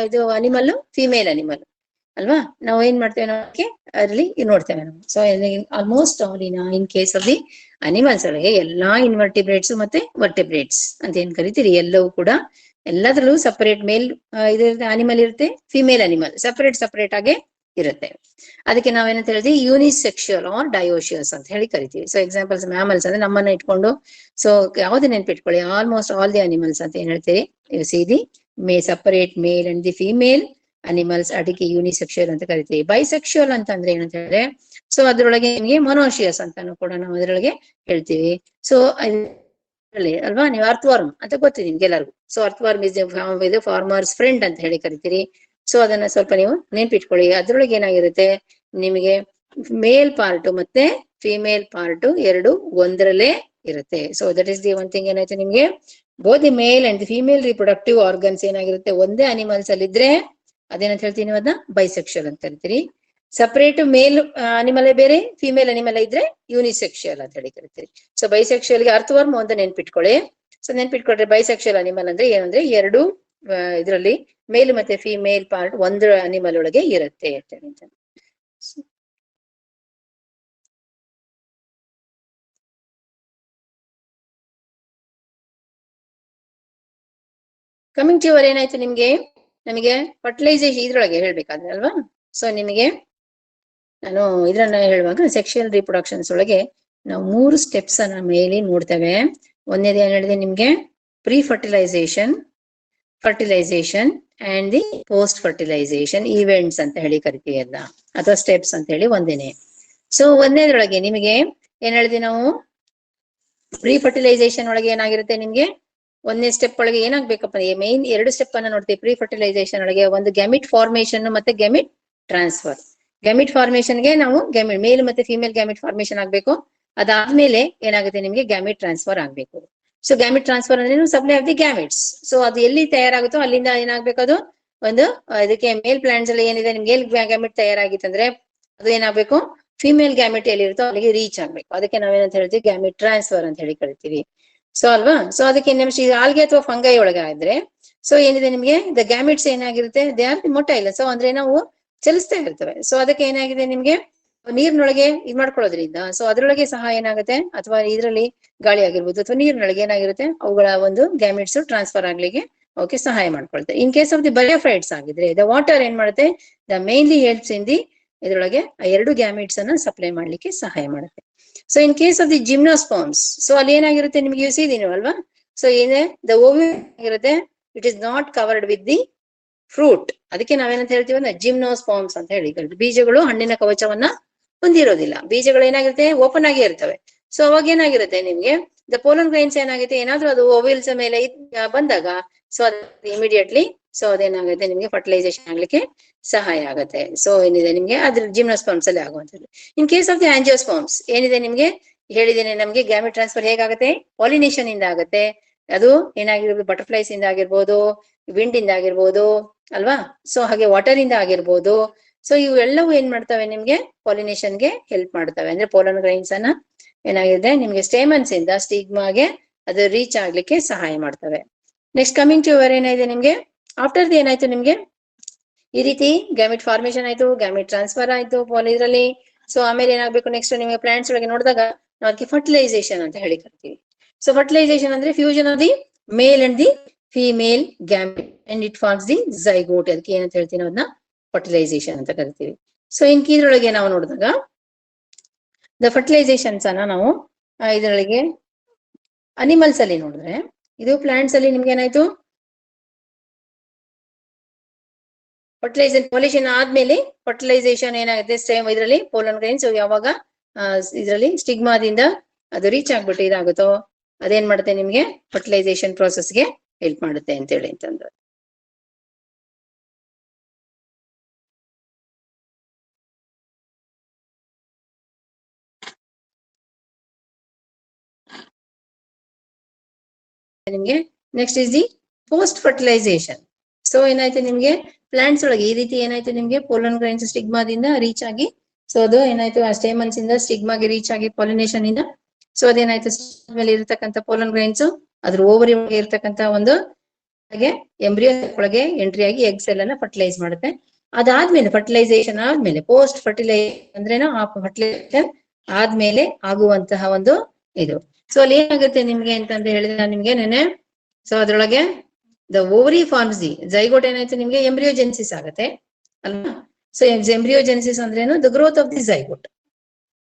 ಇದು ಅನಿಮಲ್, ಫಿಮೇಲ್ ಅನಿಮಲ್ ಅಲ್ವಾ. ನಾವು ಏನ್ ಮಾಡ್ತೇವೆ ನಮಗೆ ಅಲ್ಲಿ ನೋಡ್ತೇವೆ ನಾವು. So almost all in case of the animals ಒಳಗೆ ಎಲ್ಲಾ ಇನ್ವರ್ಟಿಬ್ರೇಟ್ಸ್ ಮತ್ತೆ ವರ್ಟಿಬ್ರೇಟ್ಸ್ ಅಂತ ಏನ್ ಕರಿತೀರಿ, ಎಲ್ಲವೂ ಕೂಡ ಎಲ್ಲದ್ರಲ್ಲೂ ಸಪರೇಟ್ ಮೇಲ್ ಇದಿರುತ್ತೆ, ಅನಿಮಲ್ ಇರುತ್ತೆ, ಫಿಮೇಲ್ ಅನಿಮಲ್ ಸಪರೇಟ್ ಆಗೇ ಇರುತ್ತೆ. ಅದಕ್ಕೆ ನಾವೇನಂತ ಹೇಳ್ತೀವಿ, ಯೂನಿಸೆಕ್ಷುಯಲ್ ಆರ್ ಡಯೋಶಿಯಸ್ ಅಂತ ಹೇಳಿ ಕರಿತೀವಿ. ಸೊ ಎಕ್ಸಾಂಪಲ್ಸ್ ಮ್ಯಾಮಲ್ಸ್ ಅಂದ್ರೆ ನಮ್ಮನ್ನ ಇಟ್ಕೊಂಡು, ಸೊ ಯಾವ್ದು ನೆನ್ಪಿಟ್ಕೊಳ್ಳಿ, ಆಲ್ಮೋಸ್ಟ್ ಆಲ್ ದಿ ಅನಿಮಲ್ಸ್ ಅಂತ ಏನ್ ಹೇಳ್ತೀರಿ, see the separate mail and the female animals, ಅದಕ್ಕೆ ಯೂನಿಸೆಕ್ಷುಯಲ್ ಅಂತ ಕರಿತೀವಿ. ಬೈಸೆಕ್ಷುಯಲ್ ಅಂತ ಅಂದ್ರೆ ಏನಂತ ಹೇಳಿದ್ರೆ, ಸೊ ಅದ್ರೊಳಗೆ ನಿಮ್ಗೆ ಮೊನೋಶಿಯಸ್ ಅಂತಾನು ಕೂಡ ನಾವು ಅದರೊಳಗೆ ಹೇಳ್ತೀವಿ. ಸೊ ಅಲ್ವಾ, ನೀವು ಅರ್ಥವರ್ಮ್ ಅಂತ ಗೊತ್ತಿದೆ ನಿಮ್ಗೆಲ್ಲರಿಗೂ. ಸೊ ಅರ್ಥವರ್ಮ್ ಇಸ್ ಇದು ಫಾರ್ಮರ್ಸ್ ಫ್ರೆಂಡ್ ಅಂತ ಹೇಳಿ ಕರಿತೀರಿ. ಸೊ ಅದನ್ನ ಸ್ವಲ್ಪ ನೀವು ನೆನ್ಪಿಟ್ಕೊಳ್ಳಿ. ಅದ್ರೊಳಗೆ ಏನಾಗಿರುತ್ತೆ ನಿಮಗೆ, ಮೇಲ್ ಪಾರ್ಟ್ ಮತ್ತೆ ಫಿಮೇಲ್ ಪಾರ್ಟ್ ಎರಡು ಒಂದರಲ್ಲೇ ಇರುತ್ತೆ. So that is the one thing. ಏನಾಯ್ತು ನಿಮ್ಗೆ, both the male and the female reproductive organs ಏನಾಗಿರುತ್ತೆ ಒಂದೇ ಅನಿಮಲ್ಸ್ ಅಲ್ಲಿ ಇದ್ರೆ ಅದೇನಂತ ಹೇಳ್ತೀನಿ, ಅದನ್ನ ಬೈಸೆಕ್ಷುಯಲ್ ಅಂತ ಕರಿತೀರಿ. ಸಪರೇಟ್ ಮೇಲ್ ಅನಿಮಲ್ ಬೇರೆ, ಫಿಮೇಲ್ ಅನಿಮಲ್ ಇದ್ರೆ ಯೂನಿಸೆಕ್ಷುಯಲ್ ಅಂತ ಹೇಳಿ ಕರಿತೀರಿ. ಸೊ ಬೈಸೆಕ್ಷುಯಲ್ಗೆ ಅರ್ಥವರ್ಮ್ ಅಂತ ನೆನ್ಪಿಟ್ಕೊಳ್ಳಿ. ಸೊ ನೆನ್ಪಿಟ್ಕೊಳ್ರಿ, ಬೈಸೆಕ್ಷುಯಲ್ ಅನಿಮಲ್ ಅಂದ್ರೆ ಏನಂದ್ರೆ ಎರಡು ಇದರಲ್ಲಿ ಮೇಲ್ ಮತ್ತೆ ಫಿಮೇಲ್ ಪಾರ್ಟ್ ಒಂದು ಅನಿಮಲ್ ಒಳಗೆ ಇರುತ್ತೆ ಅಂತ ಹೇಳಿ. ಕಮಿಂಗ್ ಟು ಯುವರ್ ಏನಾಯ್ತು ನಿಮ್ಗೆ, ನಮಗೆ ಫರ್ಟಿಲೈಸೇಷನ್ ಇದ್ರೊಳಗೆ ಹೇಳ್ಬೇಕಾದ್ರೆ ಅಲ್ವಾ. ಸೊ ನಿಮಗೆ ನಾನು ಇದನ್ನ ಹೇಳುವಾಗ ಸೆಕ್ಷುಯಲ್ ರಿಪ್ರೊಡಕ್ಷನ್ಸ್ ಒಳಗೆ ನಾವು 3 ಸ್ಟೆಪ್ಸ್ ಅನ್ನ ಮೇಲೆ ನೋಡ್ತೇವೆ. ಒಂದೇದು ಏನ್ ಹೇಳಿದೆ ನಿಮ್ಗೆ, pre fertilisation, fertilisation and the post fertilisation events ಅಂತ ಹೇಳಿ ಕರಿತೀವಿ ಅಲ್ಲ, ಅಥವಾ ಸ್ಟೆಪ್ಸ್ ಅಂತ ಹೇಳಿ ಒಂದೇನೆ. ಸೊ ಒಂದೇದ್ರೊಳಗೆ ನಿಮಗೆ ಏನ್ ಹೇಳಿದ್ವಿ ನಾವು, ಪ್ರೀ ಫರ್ಟಿಲೈಸೇಷನ್ ಒಳಗೆ ಏನಾಗಿರುತ್ತೆ ನಿಮ್ಗೆ, ಒಂದನೇ ಸ್ಟೆಪ್ ಒಳಗೆ ಏನಾಗ್ಬೇಕಪ್ಪ, ಮೇನ್ 2 ಸ್ಟೆಪ್ ಅನ್ನ ನೋಡ್ತೀವಿ ಪ್ರೀ ಫರ್ಟಿಲೈಸೇಷನ್ ಒಳಗೆ. ಒಂದು ಗ್ಯಾಮಿಟ್ ಫಾರ್ಮೇಶನ್ ಮತ್ತೆ ಗ್ಯಾಮಿಟ್ ಟ್ರಾನ್ಸ್ಫರ್. ಗ್ಯಾಮಿಟ್ ಫಾರ್ಮೇಶನ್ ಗೆ ನಾವು ಮೇಲ್ ಮತ್ತೆ ಫಿಮೇಲ್ ಗ್ಯಾಮಿಟ್ ಫಾರ್ಮೇಶನ್ ಆಗ್ಬೇಕು. ಅದಾದ್ಮೇಲೆ ಏನಾಗುತ್ತೆ ನಿಮ್ಗೆ, ಗ್ಯಾಮಿಟ್ ಟ್ರಾನ್ಸ್ಫರ್ ಆಗ್ಬೇಕು. ಸೊ ಗ್ಯಾಮಿಟ್ ಟ್ರಾನ್ಸ್ಫರ್ ಅಂದ್ರೆ supply of the gametes. So ಅದು ಎಲ್ಲಿ ತಯಾರಾಗುತ್ತೋ ಅಲ್ಲಿಂದ ಏನಾಗ್ಬೇಕು, ಅದು ಒಂದು ಇದಕ್ಕೆ ಮೇಲ್ ಪ್ಲಾಂಟ್ಸ್ ಅಲ್ಲಿ ಏನಿದೆ ನಿಮ್ಗೆ ಗ್ಯಾಮಿಟ್ ತಯಾರಾಗಿತ್ತಂದ್ರೆ ಅದು ಏನಾಗ್ಬೇಕು, ಫಿಮೇಲ್ ಗ್ಯಾಮಿಟ್ ಎಲ್ಲಿರುತ್ತೋ ಅಲ್ಲಿಗೆ ರೀಚ್ ಆಗ್ಬೇಕು. ಅದಕ್ಕೆ ನಾವೇನಂತ ಹೇಳ್ತೀವಿ, ಗ್ಯಾಮಿಟ್ ಟ್ರಾನ್ಸ್ಫರ್ ಅಂತ ಹೇಳಿ ಕರಿತೀವಿ. ಸೊ ಅಲ್ವಾ. ಸೊ ಅದಕ್ಕೆ ನಿಮಿಷ ಆಲ್ಗೆ ಅಥವಾ ಫಂಗೈ ಒಳಗೆ ಆದ್ರೆ, ಸೊ ಏನಿದೆ ನಿಮ್ಗೆ ದ ಗ್ಯಾಮಿಟ್ಸ್ ಏನಾಗಿರುತ್ತೆ, ದೇ ಆರ್ ಮೊಟೈಲ್. ಸೊ ಅಂದ್ರೆ ನಾವು ಚಲಿಸ್ತಾ ಇರ್ತವೆ. ಸೊ ಅದಕ್ಕೆ ಏನಾಗಿದೆ ನಿಮ್ಗೆ, ನೀರಿನೊಳಗೆ ಇದ್ ಮಾಡ್ಕೊಳ್ಳೋದ್ರಿಂದ ಸೊ ಅದ್ರೊಳಗೆ ಸಹ ಏನಾಗುತ್ತೆ, ಅಥವಾ ಇದರಲ್ಲಿ ಗಾಳಿ ಆಗಿರ್ಬೋದು ಅಥವಾ ನೀರಿನೊಳಗೆ ಏನಾಗಿರುತ್ತೆ, ಅವುಗಳ ಒಂದು ಗ್ಯಾಮಿಟ್ಸ್ ಟ್ರಾನ್ಸ್ಫರ್ ಆಗ್ಲಿಕ್ಕೆ ಓಕೆ ಸಹಾಯ ಮಾಡ್ಕೊಳ್ತಾರೆ. ಇನ್ ಕೇಸ್ ಆಫ್ ದಿ ಬಯೋಫೈಟ್ಸ್ ಆಗಿದ್ರೆ ದ ವಾಟರ್ ಏನ್ ಮಾಡುತ್ತೆ, the mainly helps in the ಇದ್ರೊಳಗೆ ಆ 2 ಗ್ಯಾಮಿಟ್ಸ್ ಅನ್ನ ಸಪ್ಲೈ ಮಾಡ್ಲಿಕ್ಕೆ ಸಹಾಯ ಮಾಡುತ್ತೆ. So in case of the gymnosperms, so ಅಲ್ಲಿ ಏನಾಗಿರುತ್ತೆ ನಿಮ್ಗೆ ಯೂಸಿದೀನಿ ಅಲ್ವಾ. ಸೊ ಏನೇ ದ ಓವ್ಯೂಲ್ ಆಗಿರುತ್ತೆ, it is not covered with the fruit. ಅದಕ್ಕೆ ನಾವೇನಂತ ಹೇಳ್ತೀವಿ ಅಂದ್ರೆ ಜಿಮ್ನೋಸ್ಪರ್ಮ್ಸ್ ಅಂತ ಹೇಳಿ. ಬೀಜಗಳು ಹಣ್ಣಿನ ಕವಚವನ್ನ ಹೊಂದಿರೋದಿಲ್ಲ, ಬೀಜಗಳು ಏನಾಗಿರುತ್ತೆ ಓಪನ್ ಆಗಿ ಇರ್ತವೆ. ಸೊ ಅವಾಗ ಏನಾಗಿರುತ್ತೆ ನಿಮ್ಗೆ, ದ ಪೋಲನ್ ಗ್ರೈನ್ಸ್ ಏನಾಗುತ್ತೆ, ಏನಾದ್ರೂ ಅದು ಓವಿಲ್ಸ್ ಮೇಲೆ ಬಂದಾಗ ಸೊ ಅದು ಇಮಿಡಿಯೇಟ್ಲಿ ಸೊ ಅದೇನಾಗುತ್ತೆ ನಿಮ್ಗೆ ಫರ್ಟಿಲೈಸೇಷನ್ ಆಗ್ಲಿಕ್ಕೆ ಸಹಾಯ ಆಗುತ್ತೆ. ಸೊ ಏನಿದೆ ನಿಮ್ಗೆ ಅದ್ರ ಜಿಮ್ನೋಸ್ಪರ್ಮ್ಸ್ ಅಲ್ಲಿ ಆಗುವಂಥದ್ದು. ಇನ್ ಕೇಸ್ ಆಫ್ ದಿ ಆಂಜಿಯೋಸ್ಪರ್ಮ್ಸ್ ಏನಿದೆ ನಿಮ್ಗೆ ಹೇಳಿದ್ದೇನೆ, ನಮ್ಗೆ ಗ್ಯಾಮಿಟ್ ಟ್ರಾನ್ಸ್ಫರ್ ಹೇಗಾಗುತ್ತೆ, ಪಾಲಿನೇಷನ್ ಇಂದ ಆಗುತ್ತೆ. ಅದು ಏನಾಗಿರ್ಬೋದು, ಬಟರ್ಫ್ಲೈಸ್ ಇಂದ ಆಗಿರ್ಬೋದು, ವಿಂಡ್ ಇಂದ ಆಗಿರ್ಬೋದು ಅಲ್ವಾ. ಸೊ ಹಾಗೆ ವಾಟರ್ ಇಂದ ಆಗಿರ್ಬೋದು. ಸೊ ಇವೆಲ್ಲವೂ ಏನ್ ಮಾಡ್ತವೆ ನಿಮ್ಗೆ, ಪಾಲಿನೇಷನ್ಗೆ ಹೆಲ್ಪ್ ಮಾಡ್ತವೆ. ಅಂದ್ರೆ ಪೋಲನ್ ಗ್ರೈನ್ಸ್ ಅನ್ನ ಏನಾಗಿದೆ ನಿಮ್ಗೆ ಸ್ಟೇಮನ್ಸ್ ಇಂದ ಸ್ಟಿಗ್ಮಾಗೆ ಅದು ರೀಚ್ ಆಗ್ಲಿಕ್ಕೆ ಸಹಾಯ ಮಾಡ್ತವೆ. ನೆಕ್ಸ್ಟ್ ಕಮಿಂಗ್ ಟು ಯುವರ್ ಏನಾಗಿದೆ ನಿಮ್ಗೆ, ಆಫ್ಟರ್ ದಿ ಏನಾಯ್ತು ನಿಮ್ಗೆ, ಈ ರೀತಿ ಗ್ಯಾಮಿಟ್ ಫಾರ್ಮೇಶನ್ ಆಯ್ತು, ಗ್ಯಾಮಿಟ್ ಟ್ರಾನ್ಸ್ಫರ್ ಆಯ್ತು ಇದರಲ್ಲಿ. ಸೊ ಆಮೇಲೆ ಏನಾಗ್ಬೇಕು ನೆಕ್ಸ್ಟ್ ನಿಮಗೆ ಪ್ಲಾಂಟ್ಸ್ ಒಳಗೆ ನೋಡಿದಾಗ ನಾವು ಅದಕ್ಕೆ ಫರ್ಟಿಲೈಸೇಷನ್ ಅಂತ ಹೇಳಿ ಕರಿತೀವಿ. ಸೊ ಫರ್ಟಿಲೈಸೇಷನ್ ಅಂದ್ರೆ fusion of the male and the female gamete and it forms the zygote. ಅದಕ್ಕೆ ಏನಂತ ಹೇಳ್ತೀವಿ, ಅದನ್ನ ಫರ್ಟಿಲೈಸೇಷನ್ ಅಂತ ಕರಿತೀವಿ. ಸೊ ಇದ್ರೊಳಗೆ ನಾವು ನೋಡಿದಾಗ ದ ಫರ್ಟಿಲೈಸೇಷನ್ಸ್ ಅನ್ನ ನಾವು ಇದರೊಳಗೆ ಅನಿಮಲ್ಸ್ ಅಲ್ಲಿ ನೋಡಿದ್ರೆ ಇದು ಪ್ಲಾಂಟ್ಸ್ ಅಲ್ಲಿ ನಿಮ್ಗೆ ಏನಾಯ್ತು, ಫರ್ಟಿಲೈಸೇಷನ್ ಪಾಲಿನೇಷನ್ ಆದ್ಮೇಲೆ ಫರ್ಟಿಲೈಸೇಷನ್ ಏನಾಗುತ್ತೆ, ಸೇಮ್ ಇದರಲ್ಲಿ ಪೋಲನ್ ಗ್ರೈನ್ಸ್ ಯಾವಾಗ ಇದರಲ್ಲಿ ಸ್ಟಿಗ್ಮಾದಿಂದ ಅದು ರೀಚ್ ಆಗ್ಬಿಟ್ಟು ಇದಾಗುತ್ತೋ ಅದೇನ್ ಮಾಡುತ್ತೆ ನಿಮ್ಗೆ ಫರ್ಟಿಲೈಸೇಷನ್ ಗೆ ಹೆಲ್ಪ್ ಮಾಡುತ್ತೆ ಅಂತ ಹೇಳಿ ಅಂತಂದ್ರೆ. ನಿಮ್ಗೆ next is the post fertilisation. So ಏನಾಯ್ತು ನಿಮ್ಗೆ ಪ್ಲಾಂಟ್ಸ್ ಒಳಗೆ ಈ ರೀತಿ ಏನಾಯ್ತು ನಿಮ್ಗೆ ಪೋಲನ್ ಗ್ರೈನ್ಸ್ ಸ್ಟಿಗ್ಮಾದಿಂದ ರೀಚ್ ಆಗಿ, ಸೊ ಅದು ಏನಾಯ್ತು ಆ ಸ್ಟೇಮನ್ಸ್ ಇಂದ ಸ್ಟಿಗ್ಮಾಗೆ ರೀಚ್ ಆಗಿ ಪಾಲಿನೇಷನ್ ಇಂದ, ಸೊ ಅದೇನಾಯ್ತು ಮೇಲೆ ಇರತಕ್ಕಂತ ಪೋಲನ್ ಗ್ರೈನ್ಸ್ ಅದ್ರ ಓವರಿ ಒಳಗೆ ಇರತಕ್ಕಂತ ಒಂದು ಎಂಬ್ರಿಯೋ ಒಳಗೆ ಎಂಟ್ರಿ ಆಗಿ ಎಗ್ಸ್ ಎಲ್ಲ ಫರ್ಟಿಲೈಸ್ ಮಾಡುತ್ತೆ. ಅದಾದ್ಮೇಲೆ ಫರ್ಟಿಲೈಸೇಷನ್ ಆದ್ಮೇಲೆ ಪೋಸ್ಟ್ ಫರ್ಟಿಲೈಸೇಷನ್ ಅಂದ್ರೇನು, ಆ ಫರ್ಟಿಲೈಸೇಷನ್ ಆದ್ಮೇಲೆ ಆಗುವಂತಹ ಒಂದು ಇದು. ಸೊ ಅಲ್ಲಿ ಏನಾಗುತ್ತೆ ನಿಮ್ಗೆ ಅಂತಂದ್ರೆ ಹೇಳಿದ್ರೆ ನಿಮ್ಗೆ ನೆನೆ, ಸೊ ಅದ್ರೊಳಗೆ the ovary forms the zygote ಏನಾಯ್ತು ನಿಮ್ಗೆ ಎಂಬ್ರಿಯೋಜೆನ್ಸಿಸ್ ಆಗುತ್ತೆ ಅಲ್ವಾ. ಸೊ ಎಂಬ್ರಿಯೋಜೆನ್ಸಿಸ್ ಅಂದ್ರೇನು, the growth of the zygote,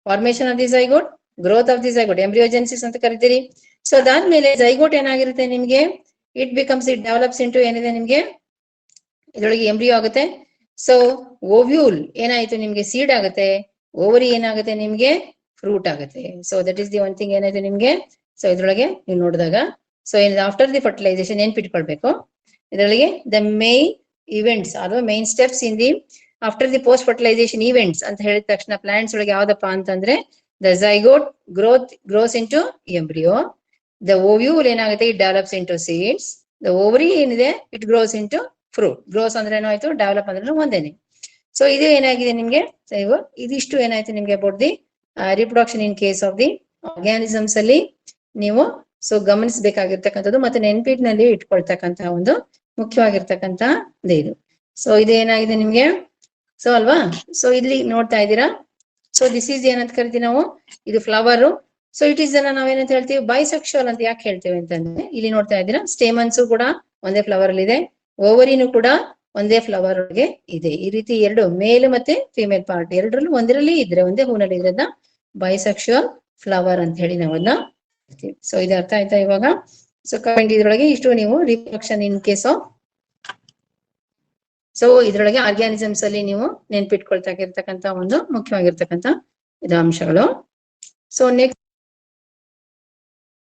formation of the zygote, growth of the zygote embryogenesis ಅಂತ ಕರಿತೀರಿ. ಸೊ ಅದಾದ್ಮೇಲೆ ಜೈಗೋಟ್ ಏನಾಗಿರುತ್ತೆ ನಿಮ್ಗೆ, ಇಟ್ ಡೆವಲಪ್ಸ್ ಇಂಟು ಏನಿದೆ ನಿಮ್ಗೆ ಇದ್ರೊಳಗೆ ಎಂಬ್ರಿಯೋ ಆಗುತ್ತೆ. ಸೊ ಓವ್ಯೂಲ್ ಏನಾಯ್ತು ನಿಮ್ಗೆ ಸೀಡ್ ಆಗುತ್ತೆ, ಓವರಿ ಏನಾಗುತ್ತೆ ನಿಮ್ಗೆ ಫ್ರೂಟ್ ಆಗುತ್ತೆ. So that is the one thing ಏನಾಯ್ತು ನಿಮ್ಗೆ. ಸೊ ಇದ್ರೊಳಗೆ ನೀವು ನೋಡಿದಾಗ ಸೊ ಏನಿದೆ ಆಫ್ಟರ್ ದಿ ಫರ್ಟಿಲೈಸೇಷನ್ ನೆನ್ಪಿಟ್ಕೊಳ್ಬೇಕು ಇದರೊಳಗೆ ದ ಮೇನ್ ಇವೆಂಟ್ಸ್ ಅಥವಾ main steps in the after the post fertilisation events ಅಂತ ಹೇಳಿದ ತಕ್ಷಣ ಪ್ಲಾಂಟ್ಸ್ ಒಳಗೆ ಯಾವ್ದಪ್ಪ ಅಂತಂದ್ರೆ the zygote grows into embryo, the ovule ಏನಾಗುತ್ತೆ it develops into seeds, the ovary ಏನಿದೆ it grows into fruit. Grows ಅಂದ್ರೆ ಏನಾಯ್ತು, ಡೆವಲಪ್ ಅಂದ್ರೆ ಒಂದೇನೆ. ಸೊ ಇದು ಏನಾಗಿದೆ ನಿಮ್ಗೆ, ಇದಿಷ್ಟು ಏನಾಯ್ತು ನಿಮ್ಗೆ about the reproduction in case of the organisms ಅಲ್ಲಿ ನೀವು ಸೊ ಗಮನಿಸಬೇಕಾಗಿರ್ತಕ್ಕಂಥದ್ದು ಮತ್ತೆ ನೆನ್ಪಿನಲ್ಲಿ ಇಟ್ಕೊಳ್ತಕ್ಕಂತ ಒಂದು ಮುಖ್ಯವಾಗಿರ್ತಕ್ಕಂತ ಇದು. ಸೊ ಇದು ಏನಾಗಿದೆ ನಿಮ್ಗೆ, ಸೊ ಅಲ್ವಾ. ಸೊ ಇಲ್ಲಿ ನೋಡ್ತಾ ಇದ್ದೀರಾ, ಸೊ ದಿಸ್ ಈಸ್ ಏನಂತ ಕರಿತೀವಿ ನಾವು, ಇದು ಫ್ಲವರ್. ಸೊ ಇಟ್ ಈಸ್ ನಾವೇನಂತ ಹೇಳ್ತೀವಿ ಬೈಸೆಕ್ಷುವಲ್ ಅಂತ ಯಾಕೆ ಹೇಳ್ತೇವೆ ಅಂತಂದ್ರೆ, ಇಲ್ಲಿ ನೋಡ್ತಾ ಇದ್ದೀರಾ ಸ್ಟೇಮನ್ಸು ಕೂಡ ಒಂದೇ ಫ್ಲವರ್ ಅಲ್ಲಿ ಇದೆ, ಓವರಿನೂ ಕೂಡ ಒಂದೇ ಫ್ಲವರ್ ಒಳಗೆ ಇದೆ. ಈ ರೀತಿ ಎರಡು ಮೇಲ್ ಮತ್ತೆ ಫಿಮೇಲ್ ಪಾರ್ಟ್ ಎರಡರಲ್ಲೂ ಒಂದರಲ್ಲಿ ಇದ್ರೆ ಒಂದೇ ಹೂನಲ್ಲಿ ಇದ್ರನ್ನ ಬೈಸೆಕ್ಷುವಲ್ ಫ್ಲವರ್ ಅಂತ ಹೇಳಿ ನಾವನ್ನ. ಸೊ ಇದು ಅರ್ಥ ಆಯ್ತಾ ಇವಾಗ. ಸೊ ಕಮೆಂಟ್ ಇದ್ರೊಳಗೆ ಇಷ್ಟು ನೀವು reproduction in case of, so ಇದ್ರೊಳಗೆ ಆರ್ಗ್ಯಾನಿಸಮ್ಸ್ ಅಲ್ಲಿ ನೀವು ನೆನ್ಪಿಟ್ಕೊಳ್ತಾ ಇರ್ತಕ್ಕಂತ ಒಂದು ಮುಖ್ಯವಾಗಿರ್ತಕ್ಕಂತ ಇದು ಅಂಶಗಳು. So next